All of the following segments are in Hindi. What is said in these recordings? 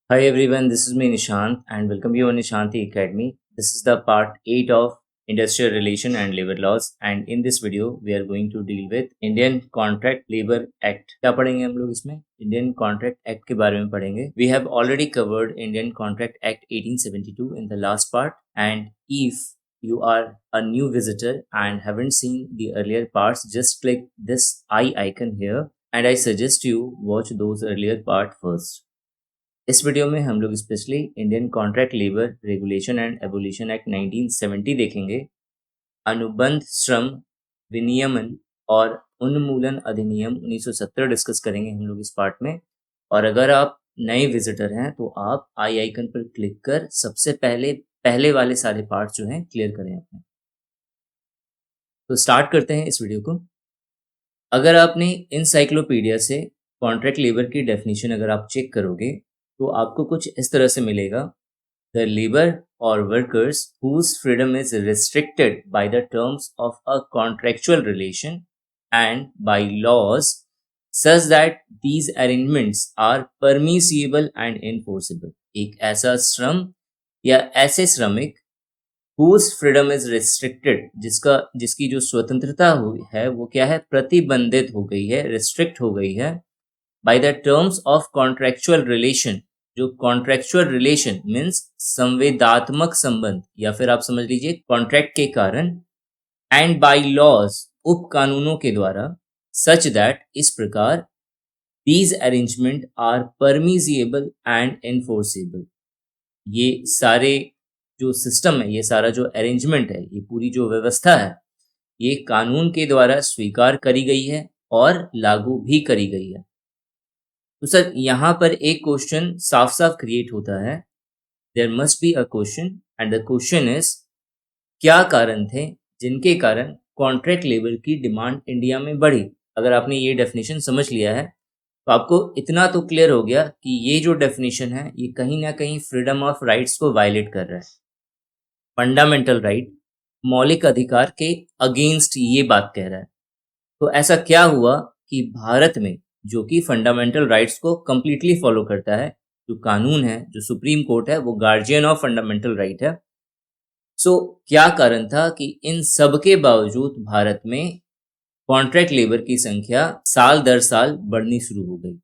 Hi everyone, this is me Nishant and welcome you on Nishanti Academy. This is the part 8 of Industrial Relation and Labor Laws and in this video we are going to deal with Indian Contract Labor Act. क्या पढ़ेंगे हम लोग इसमें? Indian Contract Act के बारे में पढ़ेंगे. We have already covered Indian Contract Act 1872 in the last part and if you are a new visitor and haven't seen the earlier parts, just click this I icon here and I suggest you watch those earlier part first. इस वीडियो में हम लोग specially Indian contract labour regulation and abolition act 1970 देखेंगे, अनुबंध श्रम विनियमन और उन्मूलन अधिनियम 1970 डिस्कस करेंगे हम लोग इस पार्ट में। और अगर आप नए विजिटर हैं तो आप आई आइकन पर क्लिक कर सबसे पहले वाले सारे पार्ट जो हैं क्लियर करें अपने। तो स्टार्ट करते हैं इस वीडियो को। अगर आपने इनसाइक्लोपीडिया से कॉन्ट्रैक्ट लेबर की डेफिनेशन अगर आप चेक करोगे तो आपको कुछ इस तरह से मिलेगा, द लेबर और workers whose freedom is restricted by the terms of a contractual relation and by laws such that these arrangements are permissible and enforceable। एक ऐसा श्रम या ऐसे श्रमिक whose freedom is restricted, जिसकी जो स्वतंत्रता हुई है वो क्या है, प्रतिबंधित हो गई है, रिस्ट्रिक्ट हो गई है, by the terms of contractual relation। जो कॉन्ट्रेक्चुअल रिलेशन मीन्स संवेदात्मक संबंध या फिर आप समझ लीजिए कॉन्ट्रैक्ट के कारण, एंड बाय लॉज उप कानूनों के द्वारा, सच दैट इस प्रकार, these arrangement are permissible and enforceable. ये सारे जो सिस्टम है, ये सारा जो अरेंजमेंट है, ये पूरी जो व्यवस्था है, ये कानून के द्वारा स्वीकार करी गई है और लागू भी करी गई है। तो सर यहाँ पर एक क्वेश्चन साफ साफ क्रिएट होता है, there must be a question and the question is, क्या कारण थे जिनके कारण कॉन्ट्रैक्ट लेबर की डिमांड इंडिया में बढ़ी। अगर आपने ये डेफिनेशन समझ लिया है तो आपको इतना तो क्लियर हो गया कि ये जो डेफिनेशन है ये कहीं ना कहीं फ्रीडम ऑफ राइट्स को वायलेट कर रहा है, फंडामेंटल राइट, मौलिक अधिकार के अगेंस्ट ये बात कह रहा है। तो ऐसा क्या हुआ कि भारत में जो कि फंडामेंटल राइट्स को कंप्लीटली फॉलो करता है, जो कानून है, जो सुप्रीम कोर्ट है, वो गार्जियन ऑफ फंडामेंटल राइट है। सो क्या कारण था कि इन सब के बावजूद भारत में कॉन्ट्रैक्ट लेबर की संख्या साल दर साल बढ़नी शुरू हो गई।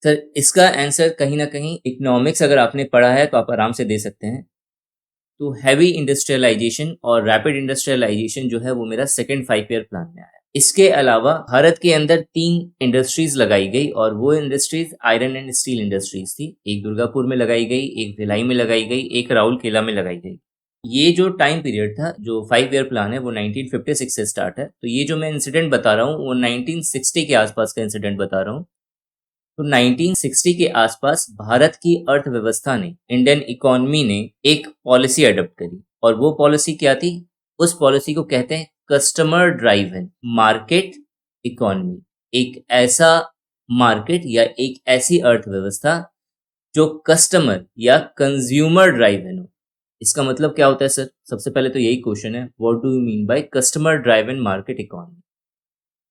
सर इसका आंसर कहीं ना कहीं इकोनॉमिक्स अगर आपने पढ़ा है तो आप आराम से दे सकते हैं। तो हैवी इंडस्ट्रियलाइजेशन और रैपिड इंडस्ट्रियलाइजेशन जो है वो मेरा सेकेंड 5 ईयर प्लान में आया। इसके अलावा भारत के अंदर 3 इंडस्ट्रीज लगाई गई और वो industries iron and steel industries थी। एक दुर्गापुर में लगाई गई, एक भिलाई में लगाई गई, एक राउरकेला में लगाई गई। ये जो टाइम पीरियड था, जो 5 ईयर प्लान है, वो 1956 से स्टार्ट है। तो ये जो मैं इंसिडेंट बता रहा हूँ वो 1960 के आसपास का इंसिडेंट बता रहा हूँ। तो 1960 के आसपास भारत की अर्थव्यवस्था ने, इंडियन इकोनॉमी ने एक पॉलिसी अडॉप्ट करी और वो पॉलिसी क्या थी? उस पॉलिसी को कहते हैं कस्टमर ड्राइवन मार्केट इकोनॉमी। एक ऐसा मार्केट या एक ऐसी अर्थव्यवस्था जो कस्टमर या कंज्यूमर ड्राइवन हो। इसका मतलब क्या होता है सर? सबसे पहले तो यही क्वेश्चन है, what do you mean by customer driven market economy?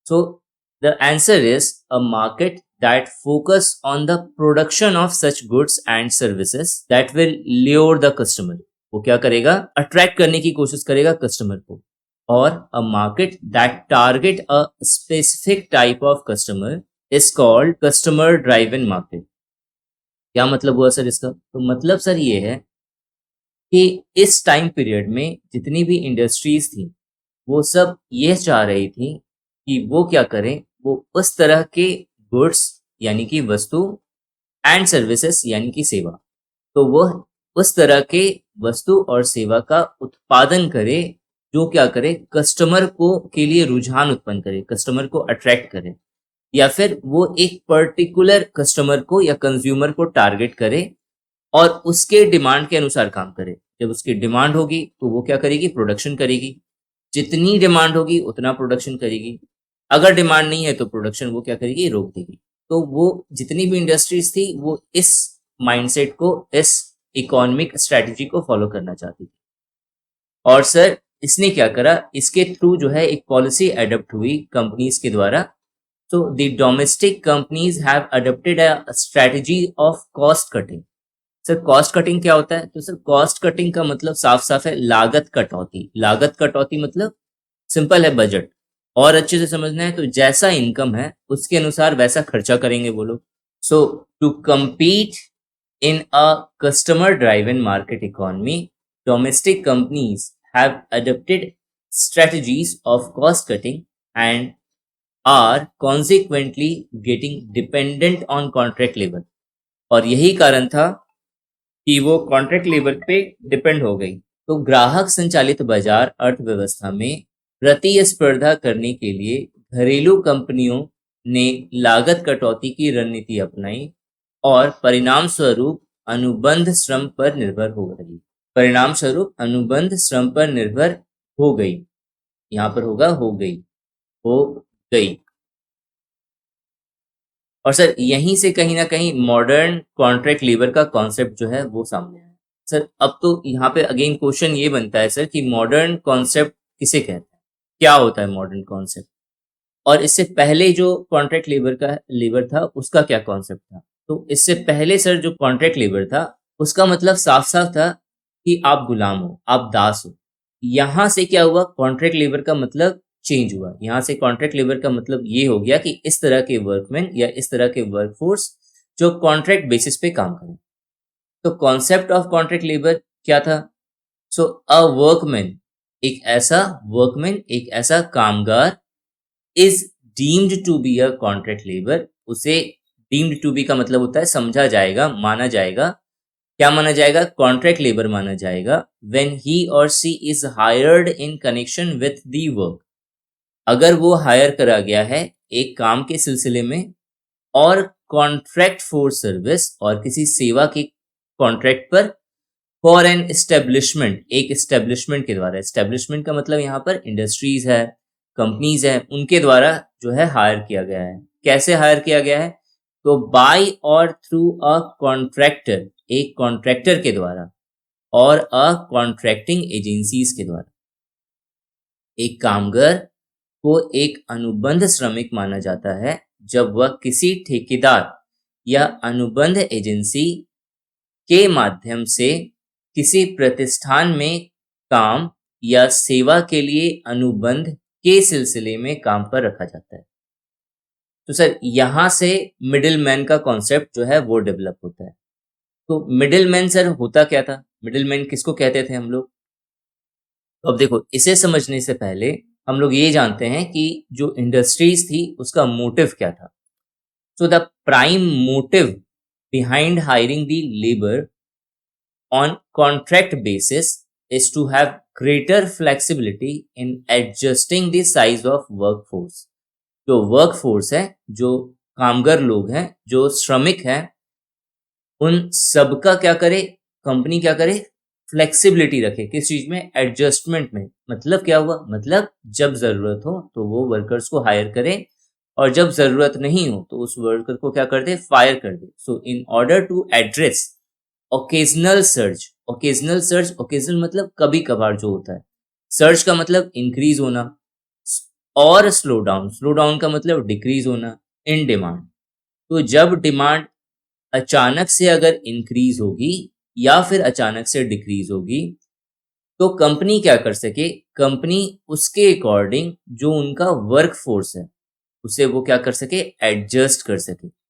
So the answer is a market that focus on the production of such goods and services that will lure the customer। वो क्या करेगा? अट्रैक्ट करने की कोशिश करेगा कस्टमर को। और a market that target a specific type of customer is called customer driven market। क्या मतलब हुआ सर इसका? तो मतलब सर ये है कि इस टाइम पीरियड में जितनी भी इंडस्ट्रीज थी वो सब ये चाह रही थी कि वो क्या करें, वो उस तरह के गुड्स यानी कि वस्तु एंड सर्विसेज यानी कि सेवा, तो वो उस तरह के वस्तु और सेवा का उत्पादन करे जो क्या करे, कस्टमर को के लिए रुझान उत्पन्न करे, कस्टमर को अट्रैक्ट करे, या फिर वो एक पर्टिकुलर कस्टमर को या कंज्यूमर को टारगेट करे और उसके डिमांड के अनुसार काम करे। जब उसकी डिमांड होगी तो वो क्या करेगी? प्रोडक्शन करेगी। जितनी डिमांड होगी उतना प्रोडक्शन करेगी। अगर डिमांड नहीं है तो प्रोडक्शन वो क्या करेगी? रोक देगी। तो वो जितनी भी इंडस्ट्रीज थी वो इस माइंडसेट को, इस इकोनॉमिक स्ट्रेटजी को फॉलो करना चाहती थी। और सर इसने क्या करा? इसके थ्रू जो है एक पॉलिसी एडॉप्ट हुई कंपनीज के द्वारा, So the domestic companies have adopted a strategy of cost cutting. Sir cost cutting क्या होता है? तो सर कॉस्ट कटिंग का मतलब साफ साफ है लागत कटौती। लागत कटौती मतलब सिंपल है, बजट। और अच्छे से समझना है तो जैसा इनकम है उसके अनुसार वैसा खर्चा करेंगे वो लोग। सो to compete in a customer driven market economy, domestic companies have adopted strategies of cost cutting and are consequently getting dependent on contract labor। और यही कारण था कि वो कॉन्ट्रैक्ट लेबर पे डिपेंड हो गई। तो ग्राहक संचालित बाजार अर्थव्यवस्था में प्रतिस्पर्धा करने के लिए घरेलू कंपनियों ने लागत कटौती की रणनीति अपनाई और परिणाम स्वरूप अनुबंध श्रम पर निर्भर हो गई। परिणाम स्वरूप अनुबंध श्रम पर निर्भर हो गई, यहाँ पर होगा हो गई। और सर यहीं से कहीं ना कहीं मॉडर्न कॉन्ट्रैक्ट लेबर का कॉन्सेप्ट जो है वो सामने आया। सर अब तो यहाँ पे अगेन क्वेश्चन ये बनता है सर कि मॉडर्न कॉन्सेप्ट किसे कहते हैं, क्या होता है मॉडर्न कॉन्सेप्ट, और इससे पहले जो कॉन्ट्रैक्ट लेबर था उसका क्या कॉन्सेप्ट था। तो इससे पहले सर जो कॉन्ट्रैक्ट लेबर था उसका मतलब साफ साफ था कि आप गुलाम हो, आप दास हो। यहाँ से क्या हुआ, कॉन्ट्रैक्ट लेबर का मतलब चेंज हुआ। यहाँ से कॉन्ट्रैक्ट लेबर का मतलब ये हो गया कि इस तरह के वर्कमैन या इस तरह के वर्कफोर्स जो कॉन्ट्रैक्ट बेसिस पे काम करें। तो कॉन्सेप्ट ऑफ कॉन्ट्रैक्ट लेबर क्या था? सो अ वर्कमैन, एक ऐसा कामगार is deemed to be a contract labour. उसे डीम्ड टू बी का मतलब होता है समझा जाएगा, माना जाएगा। क्या माना जाएगा? कॉन्ट्रैक्ट लेबर माना जाएगा when he or she is hired in connection with the work. अगर वो हायर करा गया है एक काम के सिलसिले में और कॉन्ट्रैक्ट फॉर सर्विस और किसी सेवा के कॉन्ट्रैक्ट पर फॉर एन एस्टेब्लिशमेंट, एक एस्टेब्लिशमेंट के द्वारा। एस्टेब्लिशमेंट का मतलब यहाँ पर इंडस्ट्रीज है, कंपनीज है, उनके द्वारा जो है हायर किया गया है। कैसे हायर किया गया है? तो बाय और थ्रू अ कॉन्ट्रैक्टर, एक कॉन्ट्रैक्टर के द्वारा और अ कॉन्ट्रैक्टिंग एजेंसीज के द्वारा। एक कामगार को एक अनुबंध श्रमिक माना जाता है जब वह किसी ठेकेदार या अनुबंध एजेंसी के माध्यम से किसी प्रतिष्ठान में काम या सेवा के लिए अनुबंध के सिलसिले में काम पर रखा जाता है। तो सर यहां से मिडिलमैन का कॉन्सेप्ट जो है वो डेवलप होता है। तो मिडिलमैन सर होता क्या था? मिडिलमैन किसको कहते थे हम लोग? तो अब देखो, इसे समझने से पहले हम लोग ये जानते हैं कि जो इंडस्ट्रीज थी उसका मोटिव क्या था। So the prime motive behind hiring the labour on contract basis is to have greater flexibility in adjusting the size of workforce। जो वर्कफोर्स है, जो कामगार लोग हैं, जो श्रमिक हैं, उन सबका क्या करे कंपनी, क्या करे फ्लेक्सिबिलिटी रखे। किस चीज में? एडजस्टमेंट में। मतलब क्या हुआ? मतलब जब जरूरत हो तो वो वर्कर्स को हायर करे और जब जरूरत नहीं हो तो उस वर्कर को क्या कर दे? फायर कर दे। So in order to address occasional surge, occasional मतलब कभी कभार जो होता है, सर्ज का मतलब इंक्रीज होना, और स्लो डाउन का मतलब डिक्रीज होना इन डिमांड। तो जब डिमांड अचानक से अगर इंक्रीज होगी या फिर अचानक से डिक्रीज होगी तो कंपनी क्या कर सके? कंपनी उसके अकॉर्डिंग जो उनका वर्क फोर्स है उसे वो क्या कर सके? एडजस्ट कर सके।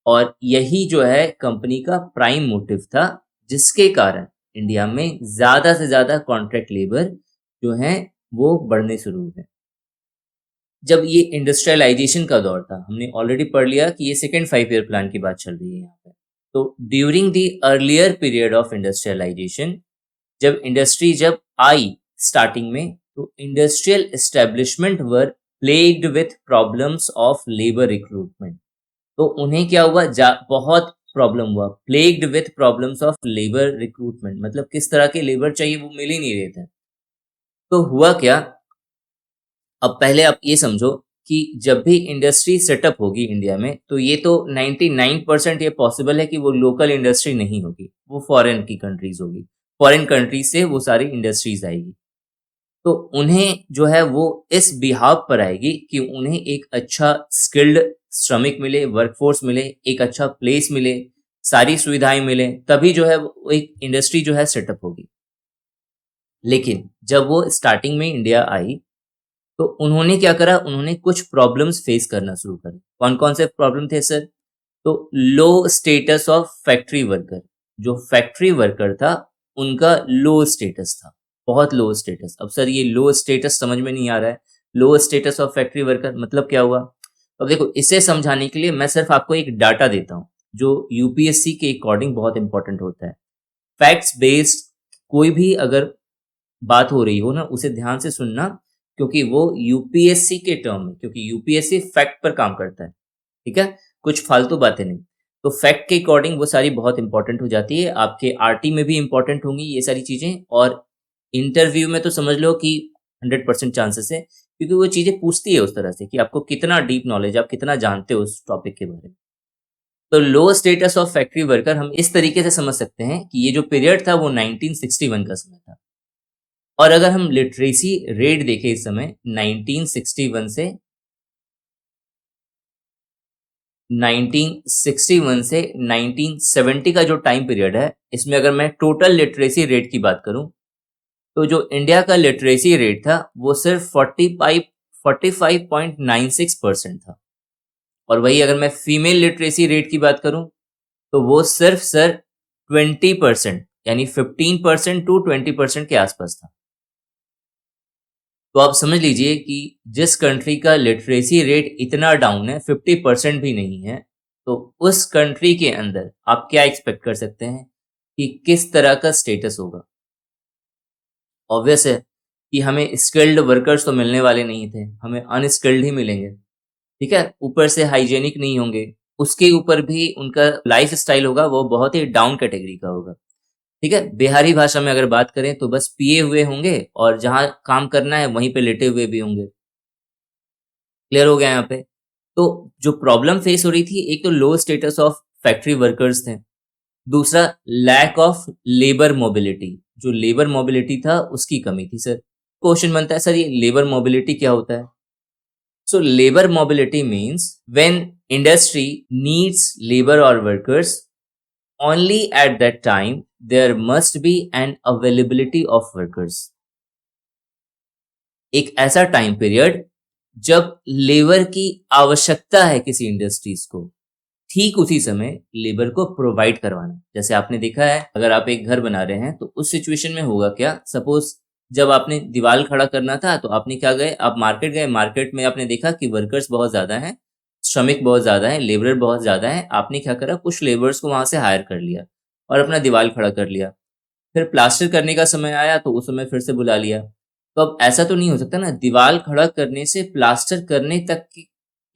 और यही जो है कंपनी का प्राइम मोटिव था जिसके कारण इंडिया में ज्यादा से ज्यादा कॉन्ट्रैक्ट लेबर जो है वो बढ़ने शुरू हुए। जब ये इंडस्ट्रियलाइजेशन का दौर था, हमने ऑलरेडी पढ़ लिया कि ये सेकेंड 5 ईयर प्लान की बात चल रही है यहाँ पे। तो during the earlier period of industrialisation, जब आई स्टार्टिंग में, तो industrial establishment were plagued with problems of labour recruitment. तो उन्हें क्या हुआ? बहुत प्रॉब्लम हुआ। Plagued with problems of labour recruitment मतलब किस तरह के लेबर चाहिए वो मिल ही नहीं रहे थे। तो हुआ क्या? अब पहले आप ये समझो कि जब भी इंडस्ट्री सेटअप होगी इंडिया में तो ये तो 99% ये पॉसिबल है कि वो लोकल इंडस्ट्री नहीं होगी, वो फॉरेन की कंट्रीज होगी। फॉरेन कंट्रीज से वो सारी इंडस्ट्रीज आएगी। तो उन्हें जो है वो इस बिहाव पर आएगी कि उन्हें एक अच्छा स्किल्ड श्रमिक मिले, वर्कफोर्स मिले, एक अच्छा प्लेस मिले, सारी सुविधाएं मिले, तभी जो है वो एक इंडस्ट्री जो है सेटअप होगी। लेकिन जब वो स्टार्टिंग में इंडिया आई तो उन्होंने क्या करा, उन्होंने कुछ प्रॉब्लम्स फेस करना शुरू करे। कौन कौन से प्रॉब्लम थे सर? तो लो स्टेटस ऑफ फैक्ट्री वर्कर, जो फैक्ट्री वर्कर था उनका लो स्टेटस था, बहुत लो स्टेटस। अब सर ये लो स्टेटस समझ में नहीं आ रहा है, लो स्टेटस ऑफ फैक्ट्री वर्कर मतलब क्या हुआ? अब देखो, इसे समझाने के लिए मैं सिर्फ आपको एक डाटा देता हूँ जो यूपीएससी के अकॉर्डिंग बहुत इंपॉर्टेंट होता है। फैक्ट्स बेस्ड कोई भी अगर बात हो रही हो ना, उसे ध्यान से सुनना, क्योंकि वो यूपीएससी के टर्म में, क्योंकि यूपीएससी फैक्ट पर काम करता है, ठीक है, कुछ फालतू बातें नहीं। तो फैक्ट के अकॉर्डिंग वो सारी बहुत इंपॉर्टेंट हो जाती है, आपके आरटी में भी इंपॉर्टेंट होंगी ये सारी चीजें, और इंटरव्यू में तो समझ लो कि 100% चांसेस है, क्योंकि वो चीजें पूछती है उस तरह से कि आपको कितना डीप नॉलेज, आप कितना जानते हो उस टॉपिक के बारे में। तो लो स्टेटस ऑफ फैक्ट्री वर्कर हम इस तरीके से समझ सकते हैं कि ये जो पीरियड था वो 1961 का समय था। और अगर हम लिटरेसी रेट देखें इस समय 1961 से 1970 का जो टाइम पीरियड है, इसमें अगर मैं टोटल लिटरेसी रेट की बात करूं, तो जो इंडिया का लिटरेसी रेट था वो सिर्फ 45.96% था। और वही अगर मैं फीमेल लिटरेसी रेट की बात करूं, तो वो सिर्फ सर 20%, यानी 15% टू 20% के आसपास था। तो आप समझ लीजिए कि जिस कंट्री का लिटरेसी रेट इतना डाउन है, 50% भी नहीं है, तो उस कंट्री के अंदर आप क्या एक्सपेक्ट कर सकते हैं कि किस तरह का स्टेटस होगा। ऑब्वियस है कि हमें स्किल्ड वर्कर्स तो मिलने वाले नहीं थे, हमें अनस्किल्ड ही मिलेंगे, ठीक है, ऊपर से हाइजेनिक नहीं होंगे, उसके ऊपर भी उनका लाइफ स्टाइल होगा वो बहुत ही डाउन कैटेगरी का होगा, ठीक है। बिहारी भाषा में अगर बात करें तो बस पिए हुए होंगे और जहां काम करना है वहीं पे लेटे हुए भी होंगे। क्लियर हो गया यहाँ पे? तो जो प्रॉब्लम फेस हो रही थी, एक तो लो स्टेटस ऑफ फैक्ट्री वर्कर्स थे, दूसरा लैक ऑफ लेबर मोबिलिटी, जो लेबर मोबिलिटी था उसकी कमी थी सर। क्वेश्चन बनता है, सर ये लेबर मोबिलिटी क्या होता है? So labour mobility means when industry needs labour और workers only at that time there must be an availability of workers. एक ऐसा टाइम पीरियड जब लेबर की आवश्यकता है किसी इंडस्ट्रीज को, ठीक उसी समय लेबर को प्रोवाइड करवाना। जैसे आपने देखा है, अगर आप एक घर बना रहे हैं तो उस सिचुएशन में होगा क्या, सपोज जब आपने दीवार खड़ा करना था तो आपने क्या गए, आप मार्केट गए, मार्केट में आपने देखा कि वर्कर्स बहुत ज्यादा हैं, श्रमिक बहुत ज्यादा है, लेबर बहुत ज्यादा है, आपने क्या करा, कुछ लेबर्स को वहां से हायर कर लिया और अपना दीवार खड़ा कर लिया। फिर प्लास्टर करने का समय आया तो उस समय फिर से बुला लिया। तो अब ऐसा तो नहीं हो सकता ना, दीवार खड़ा करने से प्लास्टर करने तक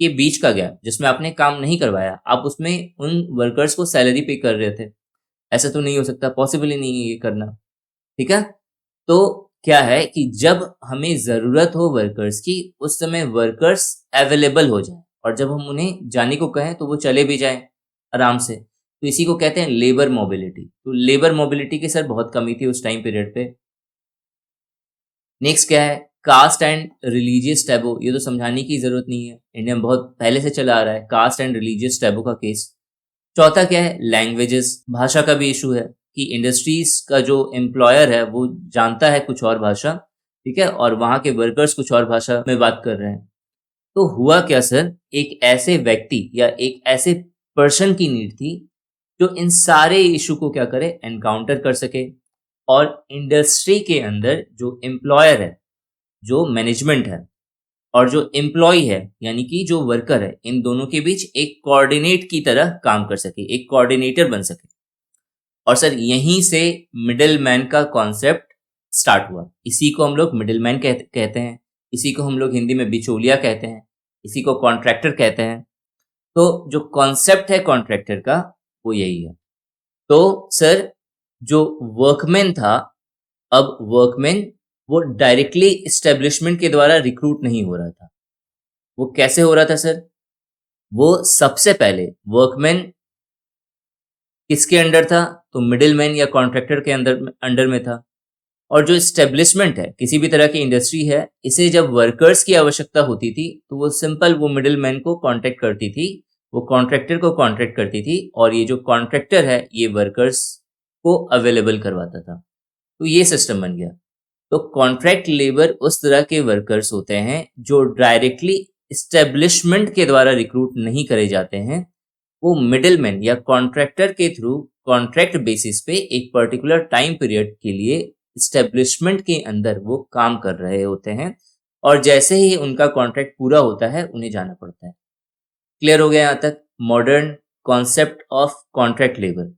के बीच का गैप जिसमें आपने काम नहीं करवाया, आप उसमें उन वर्कर्स को सैलरी पे कर रहे थे, ऐसा तो नहीं हो सकता, पॉसिबल ही नहीं है ये करना, ठीक है। तो क्या है कि जब हमें जरूरत हो वर्कर्स की, उस समय वर्कर्स अवेलेबल हो जाए, और जब हम उन्हें जाने को कहें तो वो चले भी जाएं आराम से, तो इसी को कहते हैं लेबर मोबिलिटी। तो लेबर मोबिलिटी की सर बहुत कमी थी उस टाइम पीरियड पे। नेक्स्ट क्या है, कास्ट एंड रिलीजियस टैबू, ये तो समझाने की जरूरत नहीं है, इंडिया में बहुत पहले से चला आ रहा है कास्ट एंड रिलीजियस टैबू का केस। चौथा क्या है, लैंग्वेजेस, भाषा का भी इशू है कि इंडस्ट्रीज का जो एम्प्लॉयर है वो जानता है कुछ और भाषा, ठीक है, और वहां के वर्कर्स कुछ और भाषा में बात कर रहे हैं। तो हुआ क्या सर, एक ऐसे व्यक्ति या एक ऐसे पर्सन की नीड थी जो इन सारे इशू को क्या करे, एनकाउंटर कर सके, और इंडस्ट्री के अंदर जो एम्प्लॉयर है, जो मैनेजमेंट है, और जो एम्प्लॉय है यानी कि जो वर्कर है, इन दोनों के बीच एक कोऑर्डिनेट की तरह काम कर सके, एक कोऑर्डिनेटर बन सके। और सर यहीं से मिडिल मैन का कॉन्सेप्ट स्टार्ट हुआ। इसी को हम लोग मिडिल मैन कहते हैं, इसी को हम लोग हिंदी में बिचौलिया कहते हैं, इसी को कॉन्ट्रैक्टर कहते हैं। तो जो कॉन्सेप्ट है कॉन्ट्रैक्टर का वो यही है। तो सर जो वर्कमैन था, अब वर्कमैन वो डायरेक्टली इस्टेब्लिशमेंट के द्वारा रिक्रूट नहीं हो रहा था। वो कैसे हो रहा था सर? वो सबसे पहले वर्कमैन किसके अंडर था? तो मिडिलमैन या कॉन्ट्रैक्टर के अंदर अंडर में था। और जो स्टेब्लिशमेंट है, किसी भी तरह की इंडस्ट्री है, इसे जब वर्कर्स की आवश्यकता होती थी तो वो सिंपल वो मिडिल मैन को कॉन्टेक्ट करती थी, वो कॉन्ट्रैक्टर को कॉन्ट्रैक्ट करती थी और ये जो कॉन्ट्रैक्टर है ये वर्कर्स को अवेलेबल करवाता था। तो ये सिस्टम बन गया। तो कॉन्ट्रैक्ट लेबर उस तरह के वर्कर्स होते हैं जो डायरेक्टली एस्टेब्लिशमेंट के द्वारा रिक्रूट नहीं करे जाते हैं, वो मिडिलमैन या कॉन्ट्रैक्टर के थ्रू कॉन्ट्रैक्ट बेसिस पे एक पर्टिकुलर टाइम पीरियड के लिए एस्टेब्लिशमेंट के अंदर वो काम कर रहे होते हैं और जैसे ही उनका कॉन्ट्रैक्ट पूरा होता है उन्हें जाना पड़ता है। क्लियर हो गया यहाँ तक modern concept of contract labour.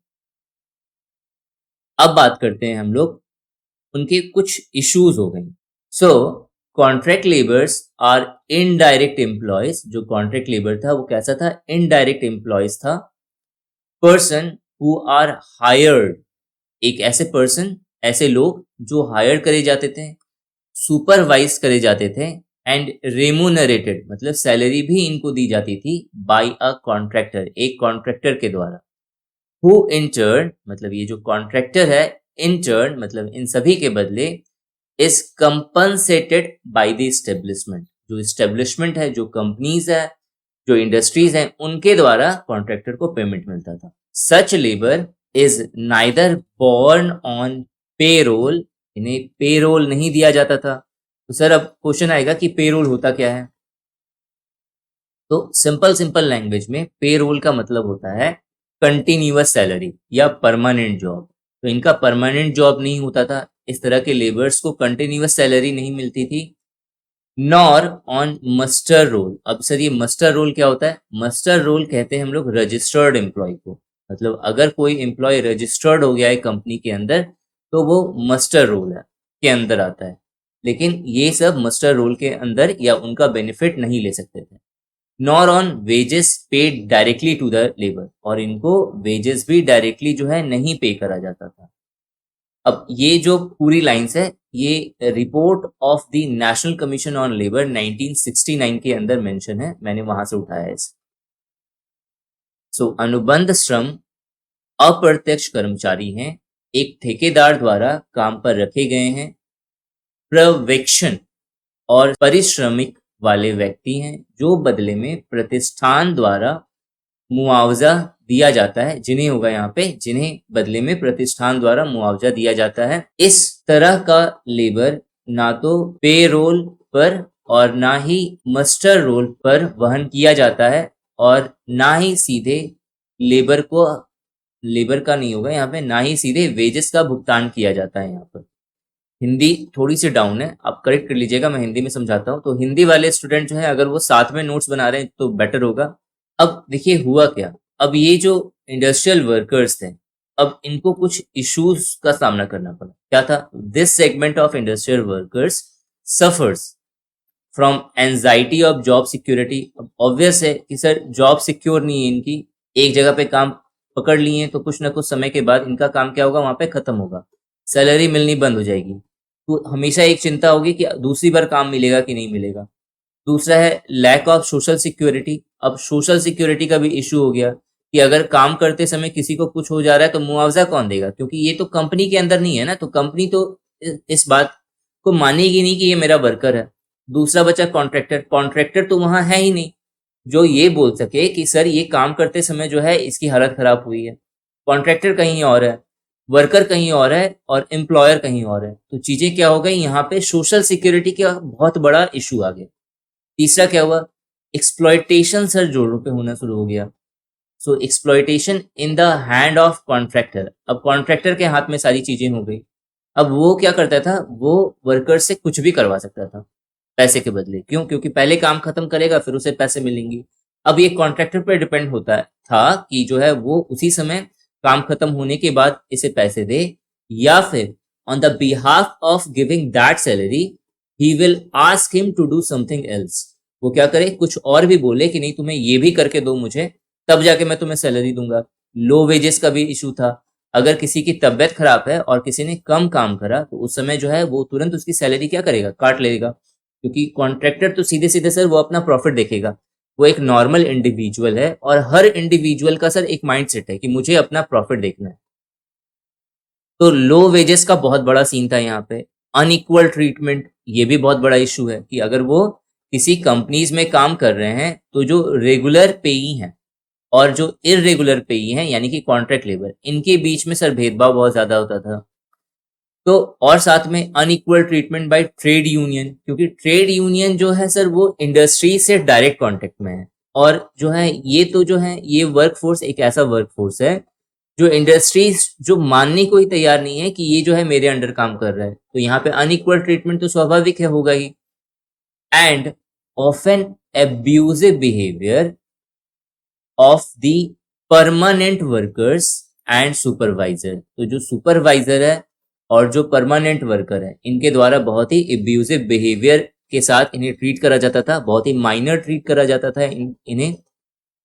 अब बात करते हैं हम लोग उनके कुछ इश्यूज हो गए। So contract labours are indirect employees. जो कॉन्ट्रैक्ट लेबर था वो कैसा था? इनडायरेक्ट एम्प्लॉयज था। पर्सन हु आर हायर्ड, एक ऐसे पर्सन, ऐसे लोग जो हायर करे जाते थे, सुपरवाइज करे जाते थे एंड रेमुनरेटेड, मतलब सैलरी भी इनको दी जाती थी बाय अ कॉन्ट्रैक्टर, एक कॉन्ट्रैक्टर के द्वारा। हु इन टर्न, मतलब ये जो कॉन्ट्रैक्टर है, इन टर्न मतलब इन सभी के बदले is compensated by the establishment. जो एस्टेब्लिशमेंट है, जो कंपनीज है, जो इंडस्ट्रीज हैं, उनके द्वारा कॉन्ट्रैक्टर को पेमेंट मिलता था। Such labour is neither borne on payroll, इन्हें पेरोल नहीं दिया जाता था। तो सर अब क्वेश्चन आएगा कि पेरोल होता क्या है? तो सिंपल लैंग्वेज में पेरोल का मतलब होता है कंटिन्यूअस सैलरी या परमानेंट जॉब। तो इनका परमानेंट जॉब नहीं होता था, इस तरह के लेबर्स को कंटिन्यूअस सैलरी नहीं मिलती थी। Nor on muster roll. अब सर ये मस्टर रोल क्या होता है? मस्टर रोल कहते हैं हम लोग रजिस्टर्ड एम्प्लॉय को। मतलब अगर कोई एम्प्लॉय रजिस्टर्ड हो गया है कंपनी के अंदर तो वो मस्टर रोल है के अंदर आता है, लेकिन ये सब मस्टर रोल के अंदर या उनका बेनिफिट नहीं ले सकते थे। Nor on wages paid directly to the labour, और इनको वेजेस भी डायरेक्टली जो है नहीं पे करा जाता था। अब ये जो पूरी लाइंस है ये report of the national commission on labour 1969 के अंदर मेंशन है, मैंने वहां से उठाया है इसे। सो अनुबंध श्रम अप्रत्यक्ष कर्मचारी हैं, एक ठेकेदार द्वारा काम पर रखे गए हैं। पर्यवेक्षण और परिश्रमिक वाले व्यक्ति हैं जो बदले में प्रतिष्ठान द्वारा मुआवजा दिया जाता है, जिन्हें होगा यहाँ पे, जिन्हें बदले में प्रतिष्ठान द्वारा मुआवजा दिया जाता है। इस तरह का लेबर ना तो पेरोल पर और ना ही मस्टर रोल पर वहन किया जाता है और ना ही सीधे लेबर को, लेबर का नहीं होगा यहाँ पे, ना ही सीधे वेजेस का भुगतान किया जाता है। यहाँ पर हिंदी थोड़ी सी डाउन है, आप करेक्ट कर लीजिएगा, मैं हिंदी में समझाता हूँ। तो हिंदी वाले स्टूडेंट जो है अगर वो साथ में नोट्स बना रहे हैं तो बेटर होगा। अब देखिए हुआ क्या, अब ये जो इंडस्ट्रियल वर्कर्स थे, अब इनको कुछ इश्यूज का सामना करना पड़ा। क्या था? This segment of industrial workers suffers from anxiety of job security. अब ऑब्वियस है कि सर जॉब सिक्योर नहीं है इनकी, एक जगह पे काम पकड़ लिए तो कुछ ना कुछ समय के बाद इनका काम क्या होगा, वहां पे खत्म होगा, सैलरी मिलनी बंद हो जाएगी। तो हमेशा एक चिंता होगी कि दूसरी बार काम मिलेगा कि नहीं मिलेगा। दूसरा है लैक ऑफ सोशल सिक्योरिटी। अब सोशल सिक्योरिटी का भी इशू हो गया कि अगर काम करते समय किसी को कुछ हो जा रहा है तो मुआवजा कौन देगा, क्योंकि ये तो कंपनी के अंदर नहीं है ना, तो कंपनी तो इस बात को मानेगी नहीं कि ये मेरा वर्कर है। दूसरा बचा कॉन्ट्रैक्टर, कॉन्ट्रैक्टर तो वहां है ही नहीं जो ये बोल सके कि सर ये काम करते समय जो है इसकी हालत खराब हुई है। कॉन्ट्रैक्टर कहीं और है, वर्कर कहीं और है और एम्प्लॉयर कहीं और है। तो चीजें क्या हो गई, यहाँ पे सोशल सिक्योरिटी का बहुत बड़ा इशू आ गया। तीसरा क्या हुआ, एक्सप्लॉयटेशन सर जोरों पे होना शुरू हो गया। So exploitation in the hand of contractor. अब कॉन्ट्रैक्टर के हाथ में सारी चीजें हो गई। अब वो क्या करता था, वो वर्कर से कुछ भी करवा सकता था पैसे के बदले। क्यों? क्योंकि पहले काम खत्म करेगा फिर उसे पैसे मिलेंगे। अब ये कॉन्ट्रैक्टर पर डिपेंड होता था कि जो है वो उसी समय काम खत्म होने के बाद इसे पैसे दे, या फिर on the behalf of giving that salary ही will ask him to do something else. वो क्या करे, कुछ और भी बोले कि नहीं तुम्हें ये भी करके दो मुझे, तब जाके मैं तुम्हें सैलरी दूंगा। लो वेजेस का भी इशू था। अगर किसी की तबियत खराब है और किसी ने कम काम करा तो उस समय जो है वो तुरंत उसकी सैलरी क्या करेगा, काट लेगा, क्योंकि कॉन्ट्रैक्टर तो सीधे सीधे सर वो अपना प्रॉफिट देखेगा। वो एक नॉर्मल इंडिविजुअल है और हर इंडिविजुअल का सर एक माइंड सेट है कि मुझे अपना प्रॉफिट देखना है। तो लो वेजेस का बहुत बड़ा सीन था यहाँ पे। अनइक्वल ट्रीटमेंट, ये भी बहुत बड़ा इशू है कि अगर वो किसी कंपनीज में काम कर रहे हैं तो जो रेगुलर पेई हैं और जो इरेगुलर पेई हैं यानी कि कॉन्ट्रैक्ट लेबर, इनके बीच में सर भेदभाव बहुत ज्यादा होता था। तो और साथ में unequal treatment bye trade union, क्योंकि ट्रेड यूनियन जो है सर वो इंडस्ट्री से डायरेक्ट कांटेक्ट में है, और जो है ये तो जो है ये वर्कफोर्स एक ऐसा वर्कफोर्स है जो इंडस्ट्रीज जो मानने को ही तैयार नहीं है कि ये जो है मेरे अंडर काम कर रहा है, तो यहाँ पे अनइक्वल ट्रीटमेंट तो स्वाभाविक है, होगा ही। And often abusive behaviour of the permanent workers and supervisor, तो जो सुपरवाइजर है और जो परमानेंट वर्कर है इनके द्वारा बहुत ही एब्यूजिव बिहेवियर के साथ इन्हें ट्रीट करा जाता था, बहुत ही माइनर ट्रीट करा जाता था इन्हें।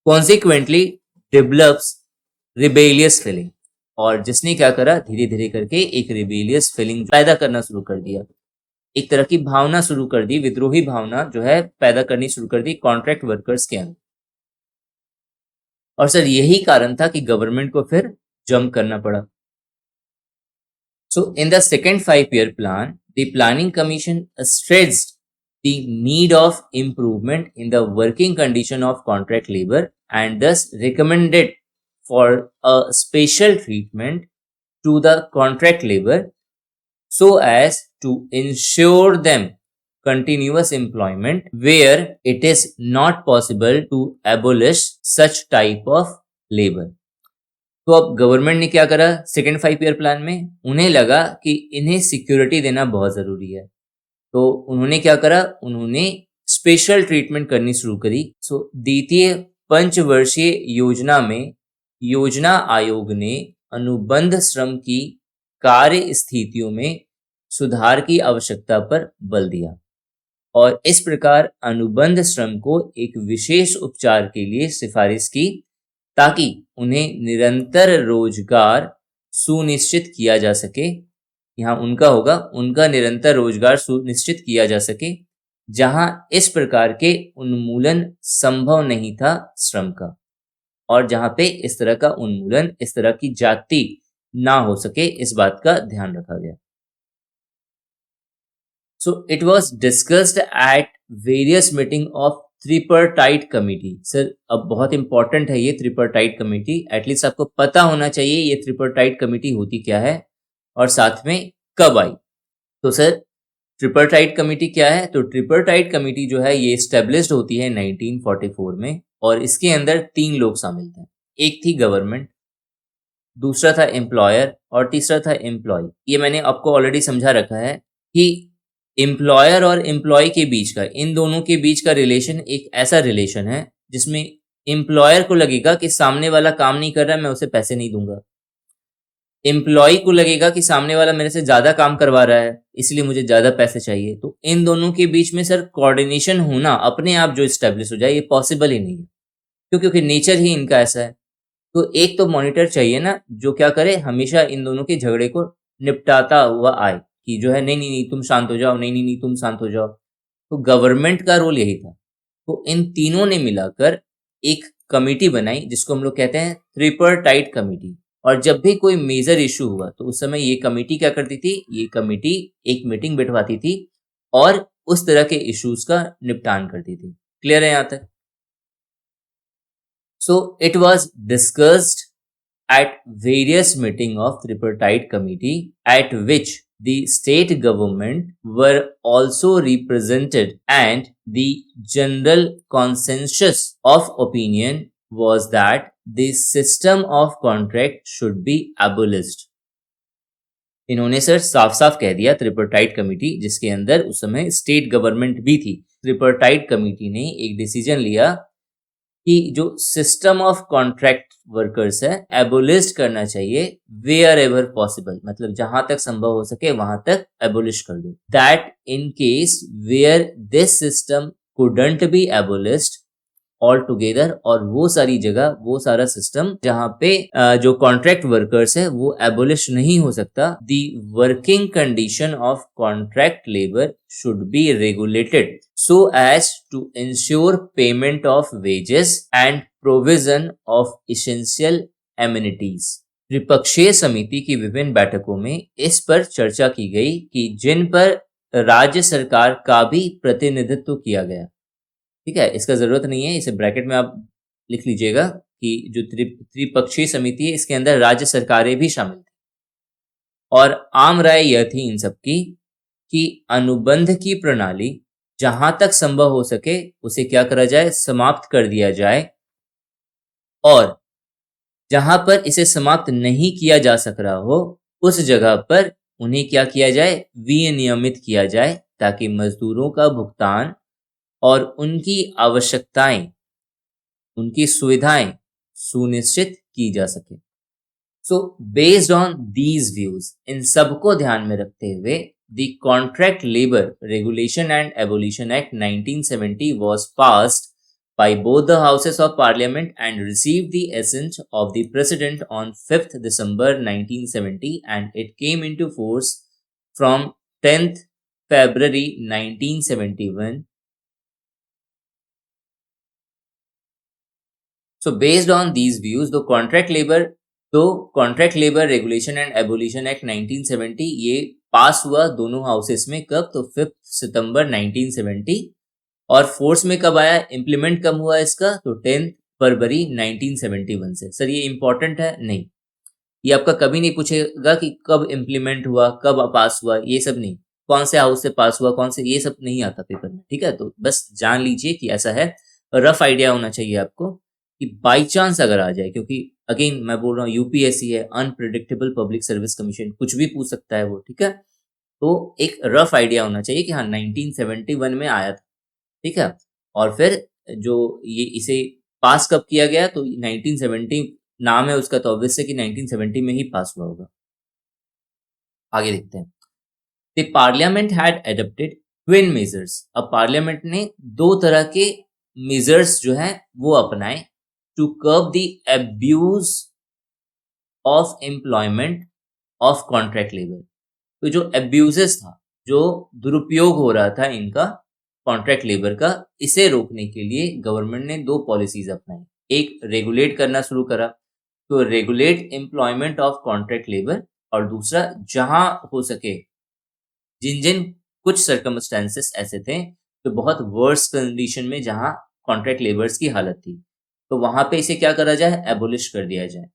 कॉन्सिक्वेंटली डेवलप्स रिबेलियस फीलिंग, और जिसने क्या करा, धीरे धीरे करके एक रिबेलियस फीलिंग पैदा करना शुरू कर दिया, एक तरह की भावना शुरू कर दी, विद्रोही भावना जो है पैदा करनी शुरू कर दी कॉन्ट्रैक्ट वर्कर्स के अंदर। और सर यही कारण था कि गवर्नमेंट को फिर जंप करना पड़ा। So in the second 5-year plan, the Planning Commission stressed the need of improvement in the working condition of contract labor and thus recommended for a special treatment to the contract labor so as to ensure them continuous employment where it is not possible to abolish such type of labor. तो अब गवर्नमेंट ने क्या करा सेकेंड 5-year प्लान में, उन्हें लगा कि इन्हें सिक्योरिटी देना बहुत जरूरी है, तो उन्होंने क्या करा, उन्होंने स्पेशल ट्रीटमेंट करनी शुरू करी। सो द्वितीय पंचवर्षीय योजना में योजना आयोग ने अनुबंध श्रम की कार्य स्थितियों में सुधार की आवश्यकता पर बल दिया और इस प्रकार अनुबंध श्रम को एक विशेष उपचार के लिए सिफारिश की ताकि उन्हें निरंतर रोजगार सुनिश्चित किया जा सके। यहाँ उनका होगा, उनका निरंतर रोजगार सुनिश्चित किया जा सके जहां इस प्रकार के उन्मूलन संभव नहीं था श्रम का, और जहां पे इस तरह का उन्मूलन, इस तरह की जाति ना हो सके, इस बात का ध्यान रखा गया। So it was discussed at various meeting of tripartite committee. Sir अब बहुत इंपॉर्टेंट है ये ट्रिपरटाइट कमेटी, एटलीस्ट आपको पता होना चाहिए ये ट्रिपरटाइट कमेटी होती क्या है और साथ में कब आई। तो सर ट्रिपरटाइट कमेटी क्या है, तो ट्रिपरटाइट कमेटी जो है ये स्टेब्लिश्ड होती है 1944 में और इसके अंदर 3 लोग शामिल थे। एक थी गवर्नमेंट, दूसरा था एम्प्लॉयर और तीसरा था एम्प्लॉय। ये मैंने आपको ऑलरेडी समझा रखा है कि एम्प्लॉयर और एम्प्लॉय के बीच का, इन दोनों के बीच का रिलेशन एक ऐसा रिलेशन है जिसमें एम्प्लॉयर को लगेगा कि सामने वाला काम नहीं कर रहा है, मैं उसे पैसे नहीं दूंगा। एम्प्लॉय को लगेगा कि सामने वाला मेरे से ज्यादा काम करवा रहा है इसलिए मुझे ज्यादा पैसे चाहिए। तो इन दोनों के बीच में सर कोऑर्डिनेशन होना अपने आप जो स्टेब्लिश हो जाए ये पॉसिबल ही नहीं है, क्योंकि नेचर ही इनका ऐसा है। तो एक तो मॉनिटर चाहिए ना जो क्या करे, हमेशा इन दोनों के झगड़े को निपटाता हुआ आए कि जो है नहीं नहीं नहीं तुम शांत हो जाओ, नहीं नहीं नहीं तुम शांत हो जाओ। तो गवर्नमेंट का रोल यही था। तो इन तीनों ने मिलाकर एक कमेटी बनाई जिसको हम लोग कहते हैं ट्रिपरटाइट कमेटी, और जब भी कोई मेजर इशू हुआ तो उस समय ये कमेटी क्या करती थी, ये कमेटी एक मीटिंग बैठवाती थी और उस तरह के इश्यूज का निपटान करती थी। क्लियर है यहाँ तक? So it was discussed at various meeting of tripartite committee at which the state government were also represented and the general consensus of opinion was that the system of contract should be abolished. इन्होंने सर साफ साफ कह दिया, ट्रिपरटाइट कमेटी जिसके अंदर उस समय स्टेट गवर्नमेंट भी थी, ट्रिपरटाइट कमेटी ने एक डिसीजन लिया कि जो सिस्टम ऑफ कॉन्ट्रैक्ट वर्कर्स है एबोलिश करना चाहिए वेयर एवर पॉसिबल, मतलब जहां तक संभव हो सके वहां तक एबोलिश कर दो। That in case where this system couldn't be abolished all together, और वो सारी जगह, वो सारा सिस्टम जहां पे जो कॉन्ट्रैक्ट वर्कर्स है वो एबोलिश नहीं हो सकता, the working condition of contract labour should be regulated so as to ensure payment of wages and provision of essential amenities. त्रिपक्षीय समिति की विभिन्न बैठकों में इस पर चर्चा की गई कि जिन पर राज्य सरकार का भी प्रतिनिधित्व किया गया। ठीक है, इसका जरूरत नहीं है, इसे ब्रैकेट में आप लिख लीजिएगा कि जो त्रिपक्षीय समिति है इसके अंदर राज्य सरकारें भी शामिल थी। और आम राय यह थी इन सब की कि अनुबंध की प्रणाली जहां तक संभव हो सके उसे क्या करा जाए, समाप्त कर दिया जाए, और जहां पर इसे समाप्त नहीं किया जा सक रहा हो उस जगह पर उन्हें क्या किया जाए, विनियमित किया जाए, ताकि मजदूरों का भुगतान और उनकी आवश्यकताएं, उनकी सुविधाएं सुनिश्चित की जा सके। So based on these views, इन सबको ध्यान में रखते हुए the contract labour regulation and abolition act 1970 was passed by both the houses of parliament and received the assent of the president on 5th December 1970, and it came into force from 10th February 1971. So based on these views, contract labour regulation and abolition act 1970 ये पास हुआ दोनों हाउसेस में, कब, तो 5 सितंबर 1970। और फोर्स में कब आया, इंप्लीमेंट कब हुआ इसका, तो 10 फरवरी 1971 से। सर ये इंपॉर्टेंट है? नहीं, ये आपका कभी नहीं पूछेगा कि कब इंप्लीमेंट हुआ, कब पास हुआ, ये सब नहीं। कौन से हाउस से पास हुआ, कौन से, ये सब नहीं आता पेपर में। ठीक है, तो बस जान लीजिए कि ऐसा है, रफ आइडिया होना चाहिए आपको कि बाई चांस अगर आ जाए, क्योंकि अगेन मैं बोल रहा हूँ यूपीएससी है, अनप्रिडिक्टेबल पब्लिक सर्विस कमीशन, कुछ भी पूछ सकता है वो। ठीक है, तो एक रफ आइडिया होना चाहिए कि हाँ 1971 में आया था। ठीक है, और फिर जो ये इसे पास कब किया गया, तो 1970 नाम है उसका, तो ऑब्वियस है कि 1970 में ही पास हुआ होगा। आगे देखते हैं। The parliament had adopted twin measures. अब पार्लियामेंट ने दो तरह के मेजर्स जो है वो अपनाए to curb the abuse of employment of contract labour. तो जो एब्यूजेस था, जो दुरुपयोग हो रहा था इनका कॉन्ट्रैक्ट लेबर का, इसे रोकने के लिए गवर्नमेंट ने दो पॉलिसीज अपनाई। एक रेगुलेट करना शुरू करा, तो regulate employment of contract labour, और दूसरा जहां हो सके, जिन जिन कुछ सर्कमस्टेंसेस ऐसे थे तो बहुत वर्स कंडीशन में जहां कॉन्ट्रैक्ट लेबर्स की हालत थी, तो वहां पे इसे क्या करा जाए, एबोलिश कर दिया जाए।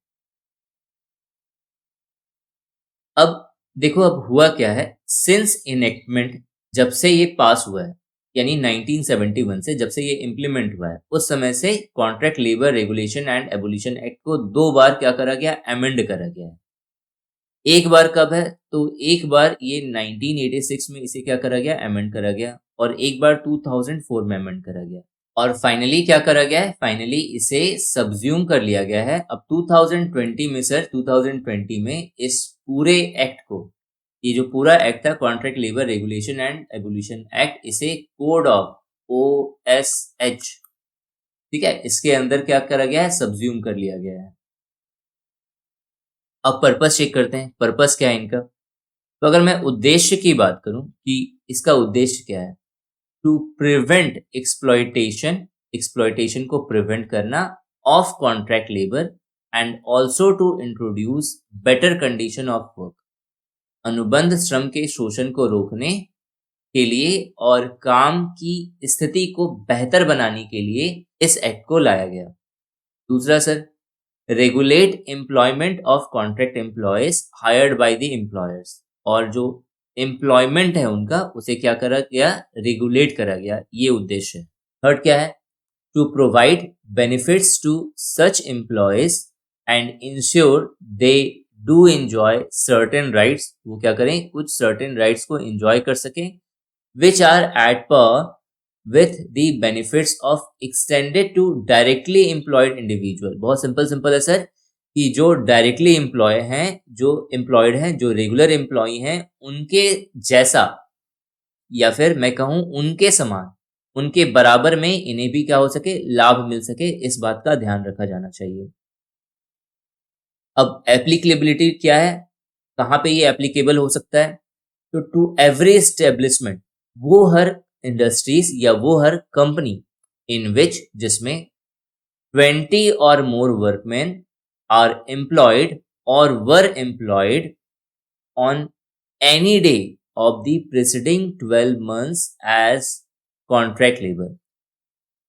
अब देखो अब हुआ क्या है, सिंस इनेक्टमेंट, जब से ये पास हुआ है, यानी 1971 से जब से ये इम्प्लीमेंट हुआ है, उस समय से contract labour regulation and abolition act को दो बार क्या करा गया, अमेंड करा गया है। एक बार कब है, तो एक बार ये 1986 में इसे क्या करा गया, अमेंड करा गया, और एक बार 2004 में अमेंड करा गया, और फाइनली क्या करा गया है, फाइनली इसे सब्ज्यूम कर लिया गया है। अब 2020 में सर, 2020 में इस पूरे एक्ट को, ये जो पूरा एक्ट था contract labour regulation and abolition act, इसे कोड ऑफ OSH, ठीक है, इसके अंदर क्या करा गया है, सब्ज्यूम कर लिया गया है। अब पर्पस चेक करते हैं, पर्पस क्या है इनका। तो अगर मैं उद्देश्य की बात करूं कि इसका उद्देश्य क्या है, टू प्रिवेंट एक्सप्लॉयटेशन को प्रिवेंट करना of contract labour, and also to introduce better condition of work, अनुबंध श्रम के शोषण को रोकने के लिए और काम की स्थिति को बेहतर बनाने के लिए इस एक्ट को लाया गया। दूसरा sir, regulate employment of contract employees hired by the employers, और जो एम्प्लॉयमेंट है उनका उसे क्या करा गया, रेगुलेट करा गया, ये उद्देश्य है। थर्ड क्या है, to provide benefits to such employees and ensure they do enjoy certain rights, वो क्या करें, कुछ सर्टेन राइट्स को एंजॉय कर सकें, विच आर एट पर with the benefits of extended to directly employed individual। बहुत सिंपल है सर, कि जो डायरेक्टली एम्प्लॉय हैं, जो एम्प्लॉयड हैं, जो रेगुलर एम्प्लॉय हैं, उनके जैसा, या फिर मैं कहूं उनके समान, उनके बराबर में इन्हें भी क्या हो सके, लाभ मिल सके, इस बात का ध्यान रखा जाना चाहिए। अब एप्लीकेबिलिटी क्या है, कहां पे ये एप्लीकेबल हो सकता है, तो टू एवरी एस्टेब्लिशमेंट, वो हर इंडस्ट्रीज या वो हर कंपनी इन विच, जिसमें 20 और more workman are employed or were employed on any day of the preceding 12 months as contract labor.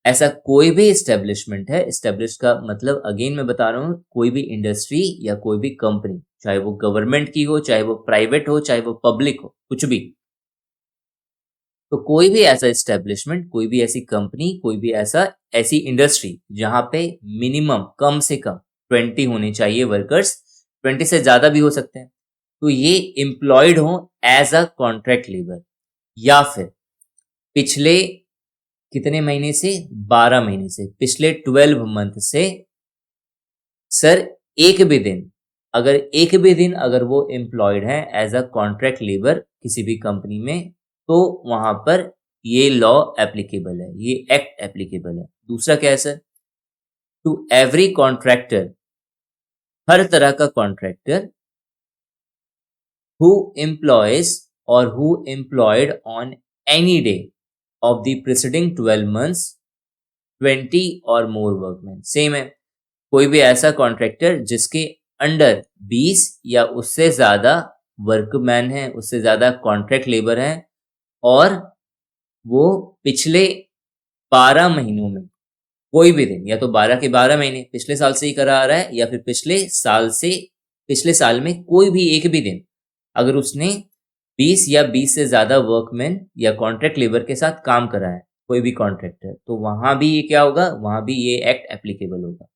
ऐसा कोई भी एस्टेब्लिशमेंट है, एस्टेब्लिश का मतलब अगेन मैं बता रहा हूं, कोई भी इंडस्ट्री या कोई भी कंपनी, चाहे वो गवर्नमेंट की हो, चाहे वो प्राइवेट हो, चाहे वो पब्लिक हो, कुछ भी, तो कोई भी ऐसा एस्टेब्लिशमेंट, कोई भी ऐसी कंपनी, कोई भी ऐसी इंडस्ट्री जहां पे मिनिमम कम से कम 20 होने चाहिए वर्कर्स, 20 से ज्यादा भी हो सकते हैं, तो ये एम्प्लॉयड हो एज अ कॉन्ट्रैक्ट लेबर, या फिर पिछले कितने महीने से, 12 महीने से, पिछले 12 मंथ से सर एक भी दिन, अगर वो एम्प्लॉयड है एज अ कॉन्ट्रैक्ट लेबर किसी भी कंपनी में, तो वहां पर ये लॉ एप्लीकेबल है, ये एक्ट एप्लीकेबल है। दूसरा क्या है सर, टू एवरी कॉन्ट्रैक्टर, हर तरह का contractor, who employs or who employed on any day of the preceding 12 months 20 or more workmen। Same है, कोई भी ऐसा कॉन्ट्रैक्टर जिसके अंडर 20 या उससे ज्यादा वर्कमैन है, उससे ज्यादा कॉन्ट्रैक्ट लेबर है, और वो पिछले 12 महीनों में कोई भी दिन, या तो 12 के 12 महीने पिछले साल से ही करा आ रहा है, या फिर पिछले साल में कोई भी एक भी दिन अगर उसने 20 या 20 से ज्यादा वर्कमैन या कॉन्ट्रैक्ट लेबर के साथ काम करा है, कोई भी कॉन्ट्रैक्टर, तो वहां भी ये क्या होगा, वहां भी ये एक्ट एप्लीकेबल होगा।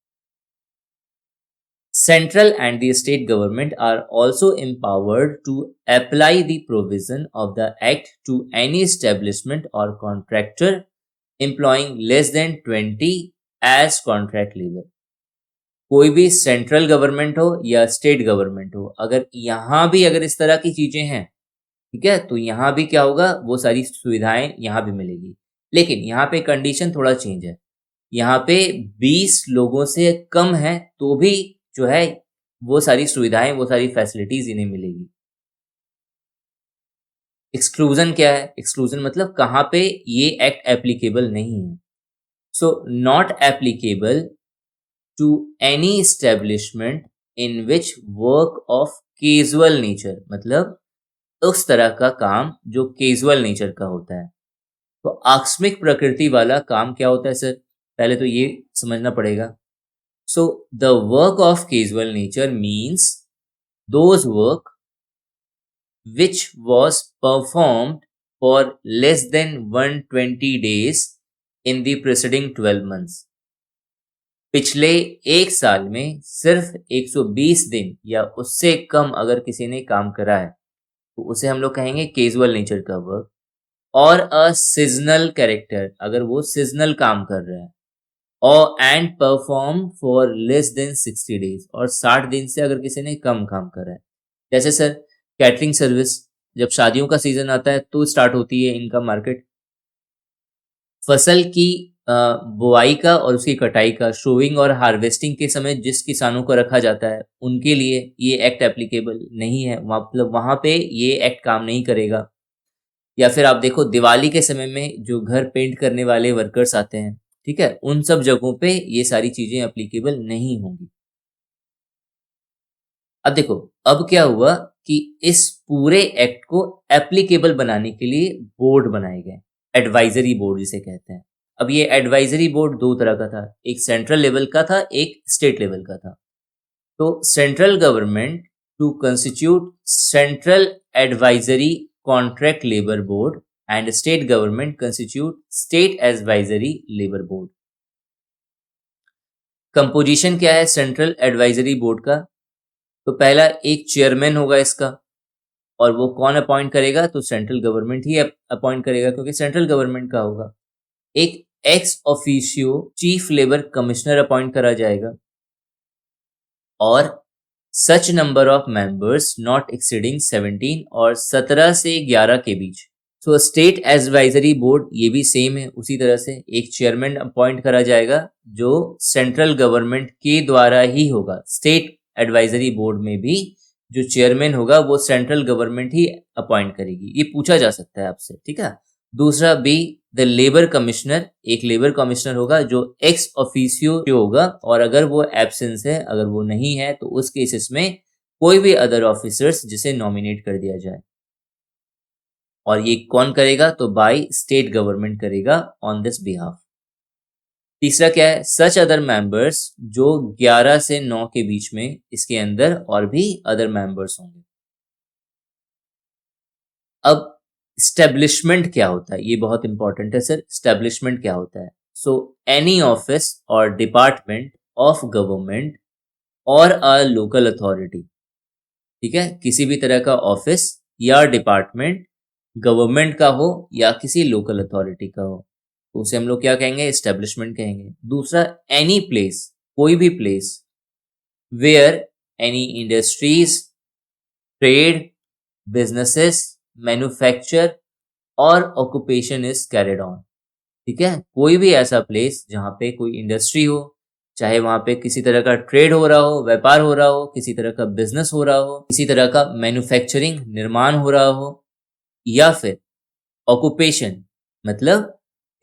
Central and the state government are also empowered to apply the provision of the act to any establishment or contractor employing less than 20 as contract labor। कोई भी सेंट्रल गवर्नमेंट हो या स्टेट गवर्नमेंट हो, अगर यहां भी अगर इस तरह की चीजें हैं, ठीक है, तो यहां भी क्या होगा, वो सारी सुविधाएं यहां भी मिलेगी। लेकिन यहाँ पे कंडीशन थोड़ा चेंज है, यहाँ पे 20 लोगों से कम है तो भी जो है वो सारी सुविधाएं, वो सारी फैसिलिटीज इन्हें मिलेगी। एक्सक्लूजन क्या है, एक्सक्लूजन मतलब कहां पे ये एक्ट एप्लीकेबल नहीं है। So not applicable to any establishment in which work of casual nature, मतलब उस तरह का काम जो कैजुअल नेचर का होता है। तो आकस्मिक प्रकृति वाला काम क्या होता है सर, पहले तो ये समझना पड़ेगा। So the work of casual nature means those work which was performed for less than 120 days in the preceding 12 months। पिछले एक साल में सिर्फ 120 दिन या उससे कम अगर किसी ने काम करा है, तो उसे हम लोग कहेंगे कैजुअल नेचर का वर्क। और अ सीजनल कैरेक्टर, अगर वो सीजनल काम कर रहा है, और and perform for less than 60 days, और 60 दिन से अगर किसी ने कम काम करा है। जैसे सर कैटरिंग सर्विस, जब शादियों का सीजन आता है तो स्टार्ट होती है इनका मार्केट। फसल की बुआई का और उसकी कटाई का, शोविंग और हार्वेस्टिंग के समय जिस किसानों को रखा जाता है, उनके लिए ये एक्ट एप्लीकेबल नहीं है, मतलब वहां पे ये एक्ट काम नहीं करेगा। या फिर आप देखो दिवाली के समय में जो घर पेंट करने वाले वर्कर्स आते हैं, ठीक है, उन सब जगहों पे ये सारी चीजें एप्लीकेबल नहीं होंगी। अब देखो, अब क्या हुआ कि इस पूरे एक्ट को एप्लीकेबल बनाने के लिए बोर्ड बनाए गए, एडवाइजरी बोर्ड जिसे कहते हैं। अब ये एडवाइजरी बोर्ड दो तरह का था, एक सेंट्रल लेवल का था, एक स्टेट लेवल का था। तो central government to constitute central advisory contract labour board and state government constitute state advisory labour board. Composition क्या है सेंट्रल एडवाइजरी बोर्ड का, तो पहला एक चेयरमैन होगा इसका, और वो कौन अपॉइंट करेगा, तो सेंट्रल गवर्नमेंट ही अपॉइंट करेगा क्योंकि सेंट्रल गवर्नमेंट का होगा। एक ex officio chief labour commissioner appoint करा जाएगा, और such number of members not exceeding 17, और 17 से 11 के बीच। सो स्टेट एडवाइजरी बोर्ड ये भी सेम है, उसी तरह से एक चेयरमैन अपॉइंट करा जाएगा जो सेंट्रल गवर्नमेंट के द्वारा ही होगा। स्टेट एडवाइजरी बोर्ड में भी जो चेयरमैन होगा वो सेंट्रल गवर्नमेंट ही अपॉइंट करेगी, ये पूछा जा सकता है आपसे, ठीक है। दूसरा बी द लेबर कमिश्नर, एक लेबर कमिश्नर होगा जो एक्स ऑफिशियो होगा, और अगर वो एब्सेंस है, अगर वो नहीं है, तो उस केसेस में कोई भी अदर ऑफिसर्स जिसे नॉमिनेट कर दिया जाए। और ये कौन करेगा? तो बाय स्टेट गवर्नमेंट करेगा ऑन दिस बिहाफ। तीसरा क्या है? सच अदर मेंबर्स, जो 11 से 9 के बीच में इसके अंदर और भी अदर मेंबर्स होंगे। अब स्टेब्लिशमेंट क्या होता है, ये बहुत इंपॉर्टेंट है सर। स्टेब्लिशमेंट क्या होता है? सो एनी ऑफिस और डिपार्टमेंट ऑफ गवर्नमेंट और अ लोकल अथॉरिटी, ठीक है, किसी भी तरह का ऑफिस या डिपार्टमेंट गवर्नमेंट का हो या किसी लोकल अथॉरिटी का हो, तो उसे हम लोग क्या कहेंगे? एस्टेब्लिशमेंट कहेंगे। दूसरा, एनी प्लेस, कोई भी place where any industries, trade, businesses, manufacture और ऑक्यूपेशन इज कैरिड ऑन। ठीक है, कोई भी ऐसा प्लेस जहाँ पे कोई इंडस्ट्री हो, चाहे वहां पे किसी तरह का ट्रेड हो रहा हो, व्यापार हो रहा हो, किसी तरह का बिजनेस हो रहा हो, किसी तरह का मैन्युफैक्चरिंग निर्माण हो रहा हो, या फिर ऑक्यूपेशन मतलब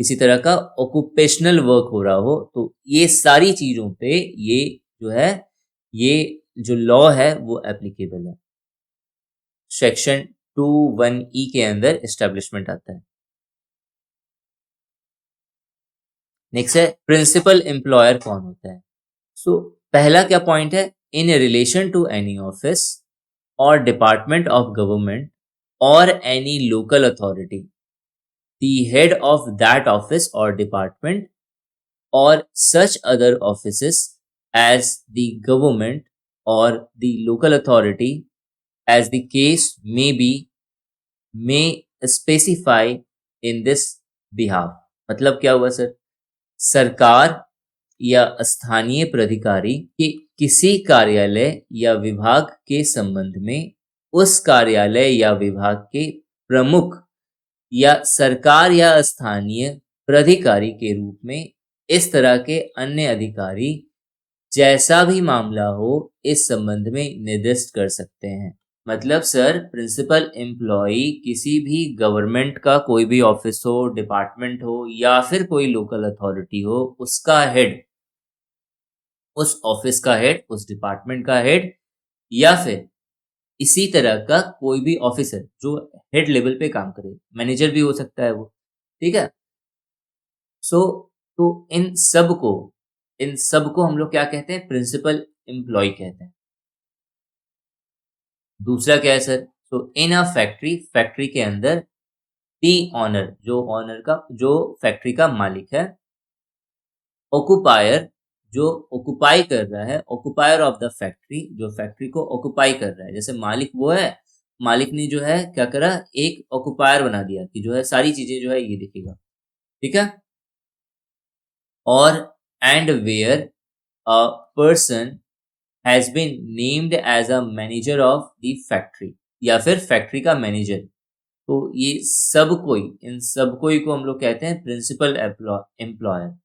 किसी तरह का ऑक्यूपेशनल वर्क हो रहा हो, तो ये सारी चीजों पे ये जो है, ये जो लॉ है वो एप्लीकेबल है। सेक्शन 21E के अंदर एस्टेब्लिशमेंट आता है। नेक्स्ट है प्रिंसिपल एम्प्लॉयर कौन होता है। सो पहला क्या पॉइंट है? In relation to any office और डिपार्टमेंट ऑफ गवर्नमेंट और any local authority, the head of that office or department or such other offices as the government or the local authority, as the case may be, may specify in this behalf। मतलब क्या हुआ सर? सरकार या स्थानीय प्राधिकारी के किसी कार्यालय या विभाग के संबंध में उस कार्यालय या विभाग के प्रमुख या सरकार या स्थानीय प्राधिकारी के रूप में इस तरह के अन्य अधिकारी जैसा भी मामला हो इस संबंध में निर्दिष्ट कर सकते हैं। मतलब सर, प्रिंसिपल एम्प्लॉय किसी भी गवर्नमेंट का कोई भी ऑफिस हो, डिपार्टमेंट हो या फिर कोई लोकल अथॉरिटी हो, उसका हेड, उस ऑफिस का हेड, उस डिपार्टमेंट का हेड, या फिर इसी तरह का कोई भी ऑफिसर जो हेड लेवल पे काम करे, मैनेजर भी हो सकता है वो, ठीक है। सो तो इन सब को हम लोग क्या कहते हैं? प्रिंसिपल एम्प्लॉय कहते हैं। दूसरा क्या है सर? तो इन अ फैक्ट्री, फैक्ट्री के अंदर दी ऑनर, जो ऑनर का, जो फैक्ट्री का मालिक है, ऑक्युपायर, जो ऑक्युपाई कर रहा है, ऑक्युपायर ऑफ द फैक्ट्री, जो फैक्ट्री को ऑक्युपाई कर रहा है। जैसे मालिक वो है, मालिक ने जो है क्या करा? एक ऑक्युपायर बना दिया कि जो है सारी चीजें जो है ये दिखेगा, ठीक है। और and where a person has been named as a manager of the factory, या फिर फैक्ट्री का मैनेजर। तो ये सब कोई, इन सब कोई को हम लोग कहते हैं प्रिंसिपल एम्प्लॉयर।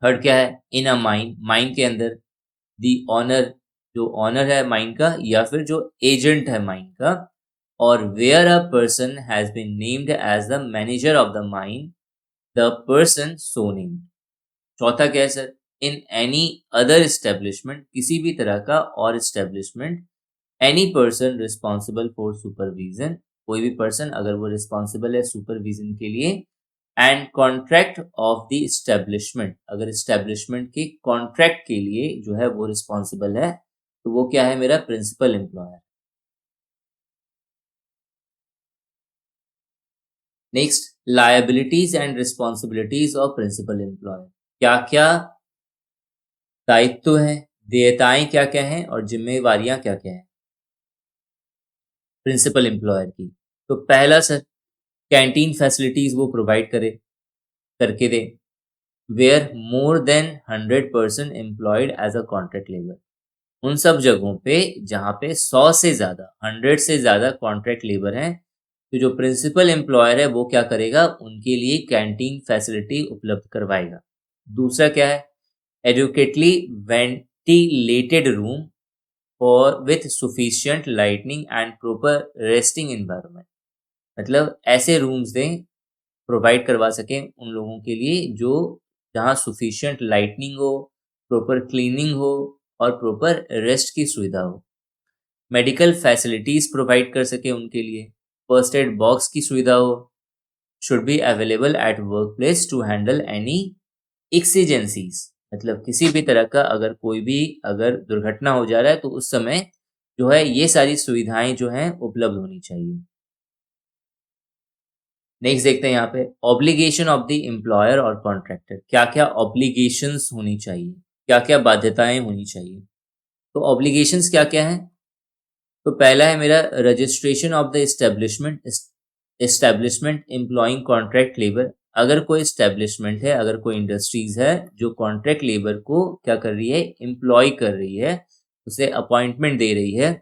थर्ड क्या है? इन अ माइन, माइन के अंदर दी ऑनर, जो ऑनर है माइन का या फिर जो एजेंट है माइन का। और where a person has been named as the manager of the mine, the person so named. चौथा क्या है sir? In any other establishment, किसी भी तरह का और establishment, any person responsible for supervision, कोई भी पर्सन अगर वो रिस्पॉन्सिबल है सुपरविजन के लिए, and contract of the establishment, अगर इस्टेब्लिशमेंट के कॉन्ट्रैक्ट के लिए जो है वो रिस्पॉन्सिबल है, तो वो क्या है? मेरा principal employer. Next, liabilities and responsibilities of principal employer. क्या क्या दायित्व हैं, देयताएं क्या क्या हैं और जिम्मेवारियां क्या क्या हैं प्रिंसिपल एम्प्लॉयर की। तो पहला सर, कैंटीन फैसिलिटीज वो प्रोवाइड करे, करके दे, where more than 100% employed as a contract labour. उन सब जगहों पे जहाँ पे 100 से ज़्यादा, 100 से ज़्यादा कॉन्ट्रैक्ट लेबर हैं, तो जो प्रिंसिपल एम्प्लॉयर है वो क्या करेगा? उनके लिए कैंटीन फैसिलिटी उपलब्ध करवाएगा। दूसरा क्या है? एडुकेटली वेंटिलेटेड रूम और with sufficient lightning and proper resting environment. मतलब ऐसे रूम्स दें, प्रोवाइड करवा सकें उन लोगों के लिए जो, जहाँ सफिशिएंट लाइटनिंग हो, प्रॉपर क्लीनिंग हो और प्रॉपर रेस्ट की सुविधा हो, मेडिकल फैसिलिटीज प्रोवाइड कर सके उनके लिए, फर्स्ट एड बॉक्स की सुविधा हो, should be available at workplace to handle any exigencies, मतलब किसी भी तरह का अगर कोई भी अगर दुर्घटना हो जा रहा है तो उस समय जो है ये सारी सुविधाएं जो हैं उपलब्ध होनी चाहिए। नेक्स्ट देखते हैं यहाँ पे ऑब्लिगेशन ऑफ द एम्प्लॉयर और कॉन्ट्रैक्टर, क्या क्या ऑब्लिगेशंस होनी चाहिए, क्या क्या बाध्यताएं होनी चाहिए। तो ऑब्लिगेशंस क्या क्या है, तो पहला है मेरा registration of the establishment employing contract labour, अगर कोई एस्टेब्लिशमेंट है, अगर कोई इंडस्ट्रीज है जो कॉन्ट्रैक्ट लेबर को क्या कर रही है, एम्प्लॉय कर रही है, उसे अपॉइंटमेंट दे रही है,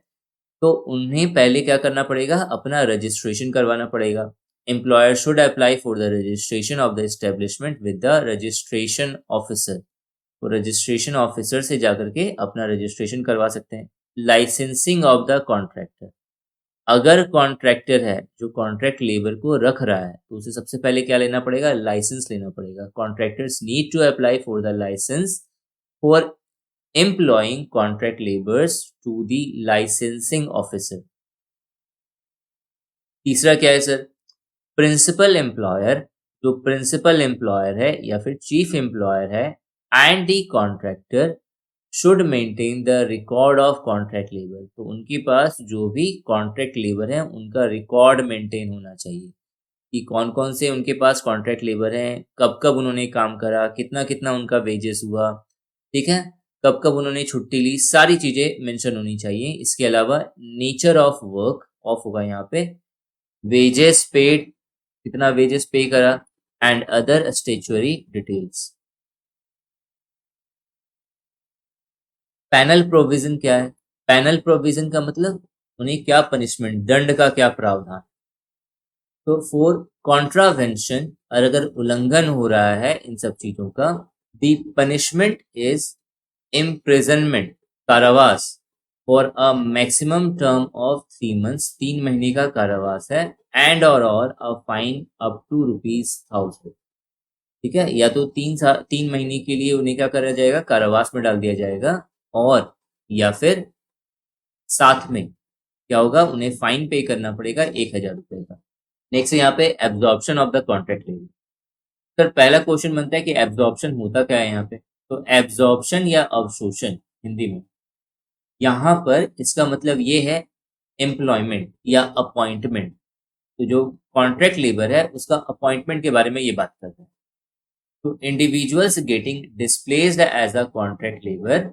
तो उन्हें पहले क्या करना पड़ेगा, अपना रजिस्ट्रेशन करवाना पड़ेगा। Employer should apply for the registration of the establishment with the registration officer, तो रजिस्ट्रेशन ऑफिसर से जाकर के अपना रजिस्ट्रेशन करवा सकते हैं। लाइसेंसिंग ऑफ द कॉन्ट्रैक्टर, अगर कॉन्ट्रैक्टर है जो कॉन्ट्रैक्ट लेबर को रख रहा है तो उसे सबसे पहले क्या लेना पड़ेगा, लाइसेंस लेना पड़ेगा। Contractors need to apply for the licence for employing contract labours to the licensing officer. तीसरा क्या है सर, प्रिंसिपल एम्प्लॉयर, जो प्रिंसिपल एम्प्लॉयर है या फिर चीफ एम्प्लॉयर है and the contractor should maintain the record of contract labour, तो उनके पास जो भी कॉन्ट्रैक्ट लेबर है उनका रिकॉर्ड मेंटेन होना चाहिए कि कौन कौन से उनके पास कॉन्ट्रैक्ट लेबर हैं, कब कब उन्होंने काम करा, कितना कितना उनका वेजेस हुआ, ठीक है, कब कब उन्होंने छुट्टी ली, सारी चीजें मेंशन होनी चाहिए। इसके अलावा नेचर ऑफ वर्क ऑफ होगा यहाँ पे, वेजेस पेड, कितना वेजेस पे करा, and other statutory details. Panel provision क्या है, पैनल प्रोविजन का मतलब उन्हें क्या पनिशमेंट, दंड का क्या प्रावधान। तो फॉर कॉन्ट्रावेंशन, और अगर उल्लंघन हो रहा है इन सब चीजों का, द पनिशमेंट इज इम्प्रिजनमेंट, कारावास, for a maximum term of 3 months, 3 महीने का कारावास है, एंड और अ फाइन अप टू ₹1000, ठीक है, या तो 3 महीने के लिए उन्हें क्या करा जाएगा, कारावास में डाल दिया जाएगा, और या फिर साथ में क्या होगा, उन्हें फाइन पे करना पड़ेगा ₹1000 का। नेक्स्ट यहाँ पे absorption of the contract labour. Sir पहला क्वेश्चन बनता है कि एब्जॉर्प्शन होता क्या है यहाँ पे, तो एब्जॉर्प्शन या अवशोषण हिंदी में, यहाँ पर इसका मतलब ये है एम्प्लॉयमेंट या अपॉइंटमेंट, तो जो कॉन्ट्रैक्ट लेबर है उसका अपॉइंटमेंट के बारे में ये बात करता है। तो individuals getting displaced as a contract labour,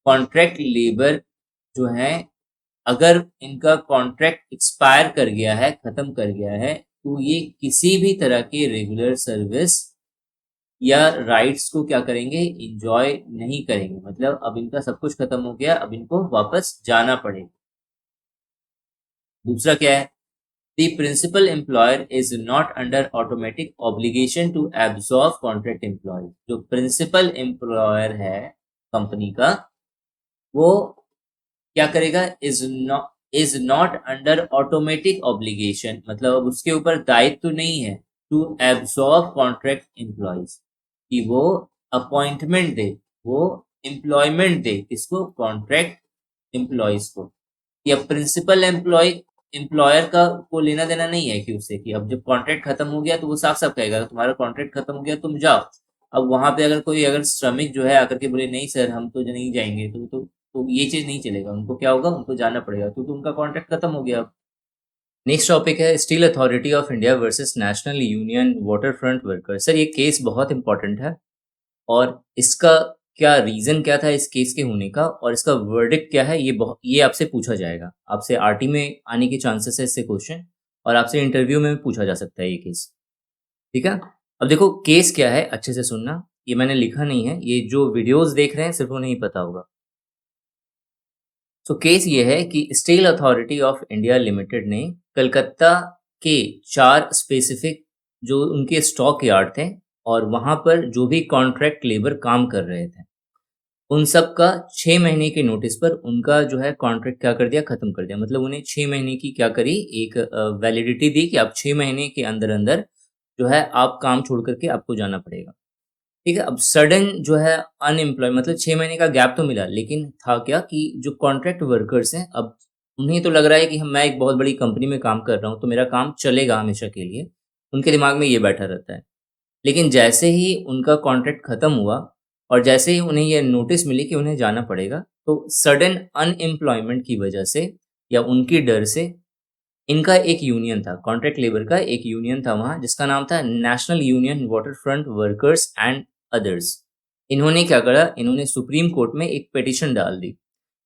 contract labour जो है अगर इनका कॉन्ट्रैक्ट एक्सपायर कर गया है, खत्म कर गया है, तो ये किसी भी तरह के रेगुलर सर्विस या राइट्स को क्या करेंगे, इंजॉय नहीं करेंगे, मतलब अब इनका सब कुछ खत्म हो गया, अब इनको वापस जाना पड़ेगा। दूसरा क्या है, the principal employer is not under automatic obligation to absorb contract employ, जो प्रिंसिपल एम्प्लॉयर है कंपनी का, वो क्या करेगा, is not under automatic obligation, मतलब अब उसके ऊपर दायित्व तो नहीं है टू एब्सॉर्ब कॉन्ट्रैक्ट एम्प्लॉयज, कि वो अपॉइंटमेंट दे, वो एम्प्लॉयमेंट दे, किसको, कॉन्ट्रैक्ट एम्प्लॉयज को, या प्रिंसिपल एम्प्लॉयर का को लेना देना नहीं है कि उससे, कि अब जब कॉन्ट्रैक्ट खत्म हो गया तो वो साफ साफ कहेगा तुम्हारा कॉन्ट्रैक्ट खत्म हो गया तुम जाओ। अब वहां पे अगर कोई अगर श्रमिक जो है आकर के बोले नहीं सर हम तो नहीं जाएंगे, तो ये चीज नहीं चलेगा, उनको क्या होगा, उनको जाना पड़ेगा क्योंकि उनका कॉन्ट्रैक्ट खत्म हो गया। नेक्स्ट टॉपिक है steel authority of India versus national union water front worker. Sir ये केस बहुत इंपॉर्टेंट है, और इसका क्या रीजन क्या था इस केस के होने का, और इसका वर्डिक्ट क्या है, ये आपसे पूछा जाएगा, आपसे आरटी में आने के चांसेस है इससे क्वेश्चन, और आपसे इंटरव्यू में भी पूछा जा सकता है ये केस, ठीक है। अब देखो केस क्या है, अच्छे से सुनना, ये मैंने लिखा नहीं है, ये जो वीडियोस देख रहे हैं सिर्फ उन्हें ही पता होगा। तो केस ये है कि steel authority of India limited ने कलकत्ता के 4 स्पेसिफिक जो उनके स्टॉक यार्ड थे और वहां पर जो भी कॉन्ट्रैक्ट लेबर काम कर रहे थे उन सब का 6 महीने के नोटिस पर उनका जो है कॉन्ट्रैक्ट क्या कर दिया, खत्म कर दिया, मतलब उन्हें 6 महीने की क्या करी, एक वैलिडिटी दी कि आप 6 महीने के अंदर अंदर जो है आप काम छोड़ करके आपको जाना पड़ेगा, ठीक है। अब सडन जो है अनएम्प्लॉय मतलब 6 महीने का गैप तो मिला, लेकिन था क्या कि जो कॉन्ट्रैक्ट वर्कर्स हैं, अब उन्हें तो लग रहा है कि मैं एक बहुत बड़ी कंपनी में काम कर रहा हूँ तो मेरा काम चलेगा हमेशा के लिए, उनके दिमाग में ये बैठा रहता है। लेकिन जैसे ही उनका कॉन्ट्रैक्ट खत्म हुआ और जैसे ही उन्हें ये नोटिस मिली कि उन्हें जाना पड़ेगा, तो सडन अनएम्प्लॉयमेंट की वजह से या उनकी डर से इनका एक यूनियन था, कॉन्ट्रैक्ट लेबर का एक यूनियन था वहाँ, जिसका नाम था national union waterfront workers and others. इन्होंने क्या करा, इन्होंने सुप्रीम कोर्ट में एक पिटीशन डाल दी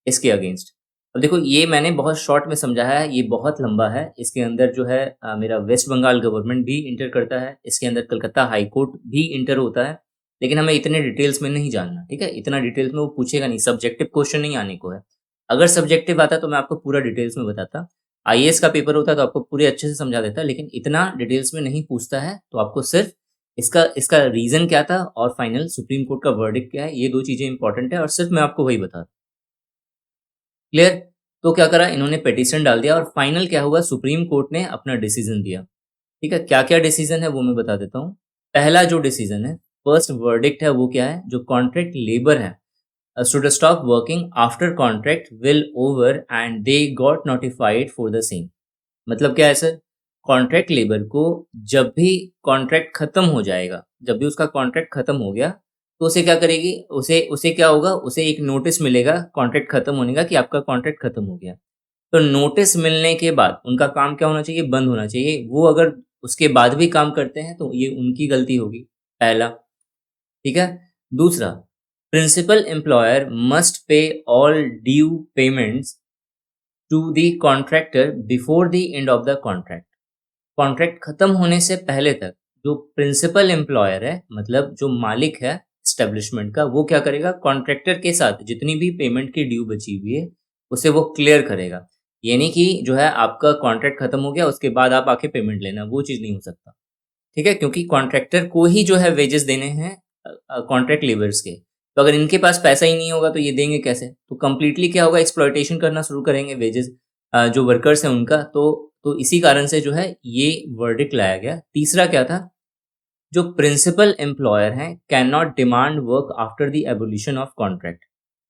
इसके अगेंस्ट। अब देखो, ये मैंने बहुत शॉर्ट में समझाया है, ये बहुत लंबा है। इसके अंदर जो है मेरा वेस्ट बंगाल गवर्नमेंट भी इंटर करता है, इसके अंदर कलकत्ता हाई कोर्ट भी इंटर होता है, लेकिन हमें इतने डिटेल्स में नहीं जानना, ठीक है? इतना डिटेल्स में वो पूछेगा नहीं, सब्जेक्टिव क्वेश्चन नहीं आने को है। अगर सब्जेक्टिव आता तो मैं आपको पूरा डिटेल्स में बताता। आईएएस का पेपर होता तो आपको पूरे अच्छे से समझा देता, लेकिन इतना डिटेल्स में नहीं पूछता है, तो आपको सिर्फ इसका इसका रीजन क्या था और फाइनल सुप्रीम कोर्ट का वर्डिक्ट क्या है, ये 2 चीजें इंपॉर्टेंट है और सिर्फ मैं आपको वही बता। क्लियर? तो क्या करा, इन्होंने पिटीशन डाल दिया और फाइनल क्या हुआ, सुप्रीम कोर्ट ने अपना डिसीजन दिया। ठीक है? क्या-क्या डिसीजन है वो मैं बता देता हूँ। पहला जो डिसीजन है, फर्स्ट वर्डिक्ट है, वो क्या है, जो कॉन्ट्रैक्ट लेबर है should stop working after contract will over and they got notified for the same। मतलब क्या है सर, कॉन्ट्रैक्ट लेबर को जब भी कॉन्ट्रैक्ट खत्म हो जाएगा, जब भी उसका कॉन्ट्रैक्ट खत्म हो गया, तो उसे क्या करेगी, उसे उसे क्या होगा, उसे एक नोटिस मिलेगा कॉन्ट्रैक्ट खत्म होने का कि आपका कॉन्ट्रैक्ट खत्म हो गया। तो नोटिस मिलने के बाद उनका काम क्या होना चाहिए, बंद होना चाहिए। वो अगर उसके बाद भी काम करते हैं तो ये उनकी गलती होगी, पहला। ठीक है? दूसरा, principal employer must pay all due payments to the contractor before the end of the contract. Contract खत्म होने से पहले तक जो प्रिंसिपल एम्प्लॉयर है, मतलब जो मालिक है एस्टेब्लिशमेंट का, वो क्या करेगा, कॉन्ट्रैक्टर के साथ जितनी भी पेमेंट की ड्यू बची हुई है उसे वो क्लियर करेगा। ये नहीं कि जो है आपका कॉन्ट्रैक्ट खत्म हो गया उसके बाद आप आके पेमेंट लेना, वो चीज़ नहीं हो सकता। ठीक है? क्योंकि कॉन्ट्रैक्टर को ही जो है वेजेस देने हैं कॉन्ट्रैक्ट लेबर्स के। तो अगर इनके पास पैसा ही नहीं होगा तो ये देंगे कैसे? तो कंप्लीटली क्या होगा, एक्सप्लॉइटेशन करना शुरू करेंगे वेजेस जो वर्कर्स हैं उनका। तो इसी कारण से जो है ये वर्डिक्ट लाया गया। तीसरा क्या था, जो प्रिंसिपल एम्प्लॉयर हैं can not demand work after the abolition of contract.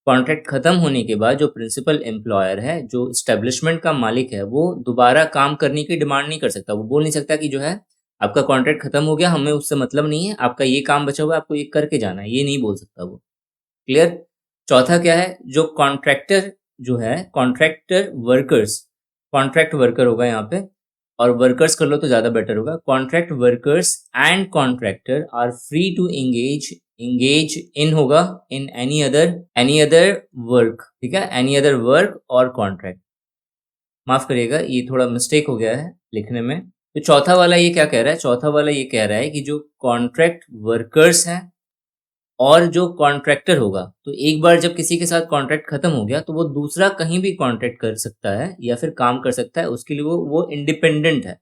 Contract खत्म होने के बाद जो प्रिंसिपल एम्प्लॉयर है, जो एस्टेब्लिशमेंट का मालिक है, वो दोबारा काम करने की डिमांड नहीं कर सकता। वो बोल नहीं सकता कि जो है आपका कॉन्ट्रैक्ट खत्म हो गया, हमें उससे मतलब नहीं है, आपका ये काम बचा हुआ है, आपको ये करके जाना है, ये नहीं बोल सकता वो। क्लियर? चौथा क्या है, जो कॉन्ट्रैक्टर जो है, कॉन्ट्रैक्टर वर्कर्स, कॉन्ट्रैक्ट वर्कर होगा यहाँ पे, और वर्कर्स कर लो तो ज़्यादा बेटर होगा। Contract workers and contractor are free to engage engage in होगा इन एनी अदर वर्क। ठीक है? एनी अदर वर्क और कॉन्ट्रैक्ट। माफ करिएगा, ये थोड़ा मिस्टेक हो गया है लिखने में। तो चौथा वाला ये क्या कह रहा है, चौथा वाला ये कह रहा है कि जो कॉन्ट्रैक्ट वर्कर्स हैं और जो कॉन्ट्रैक्टर होगा, तो एक बार जब किसी के साथ कॉन्ट्रैक्ट खत्म हो गया तो वो दूसरा कहीं भी कॉन्ट्रैक्ट कर सकता है या फिर काम कर सकता है। उसके लिए वो इंडिपेंडेंट है,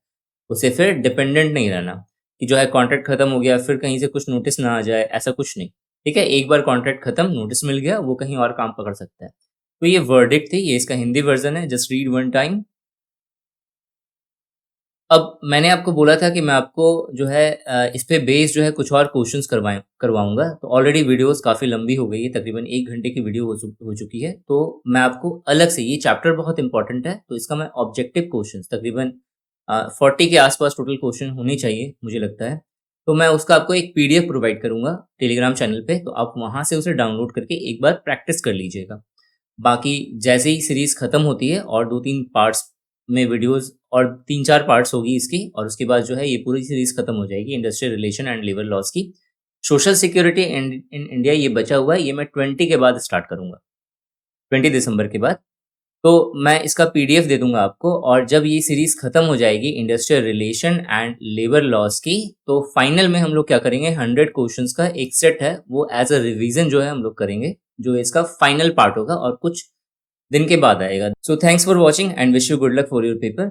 उसे फिर डिपेंडेंट नहीं रहना कि जो है कॉन्ट्रैक्ट खत्म हो गया फिर कहीं से कुछ नोटिस ना आ जाए, ऐसा कुछ नहीं। ठीक है? एक बार कॉन्ट्रैक्ट खत्म, नोटिस मिल गया, वो कहीं और काम पकड़ सकता है। तो ये वर्डिक्ट थी, ये इसका हिंदी वर्जन है, जस्ट रीड वन टाइम। अब मैंने आपको बोला था कि मैं आपको जो है इस पे बेस्ड जो है कुछ और क्वेश्चंस करवाऊँगा। तो ऑलरेडी वीडियोज़ काफ़ी लंबी हो गई है, तकरीबन 1 घंटे की वीडियो हो चुकी है। तो मैं आपको अलग से, ये चैप्टर बहुत इंपॉर्टेंट है, तो इसका मैं ऑब्जेक्टिव क्वेश्चंस तकरीबन 40 के आस-पास टोटल क्वेश्चन होने चाहिए मुझे लगता है। तो मैं उसका आपको एक पीडीएफ प्रोवाइड करूँगा टेलीग्राम चैनल पे, तो आप वहाँ से उसे डाउनलोड करके एक बार प्रैक्टिस कर लीजिएगा। बाकी जैसे ही सीरीज़ खत्म होती है और 2-3 पार्ट्स में वीडियोज़ और 3-4 पार्ट्स होगी इसकी, और उसके बाद जो है ये पूरी सीरीज़ खत्म हो जाएगी industrial relation and labour laws की। Social security in in India ये बचा हुआ है, ये मैं 20 के बाद स्टार्ट करूँगा, 20 दिसंबर के बाद। तो मैं इसका पीडीएफ दे दूँगा आपको, और जब ये सीरीज़ खत्म हो जाएगी industrial relation and labour laws की, तो फाइनल में हम लोग क्या करेंगे, 100 क्वेश्चंस का एक सेट है, वो एज़ अ रिवीजन जो है हम लोग करेंगे, जो इसका फाइनल पार्ट होगा और कुछ दिन के बाद आएगा। So thanks for watching and wish you good luck for your paper.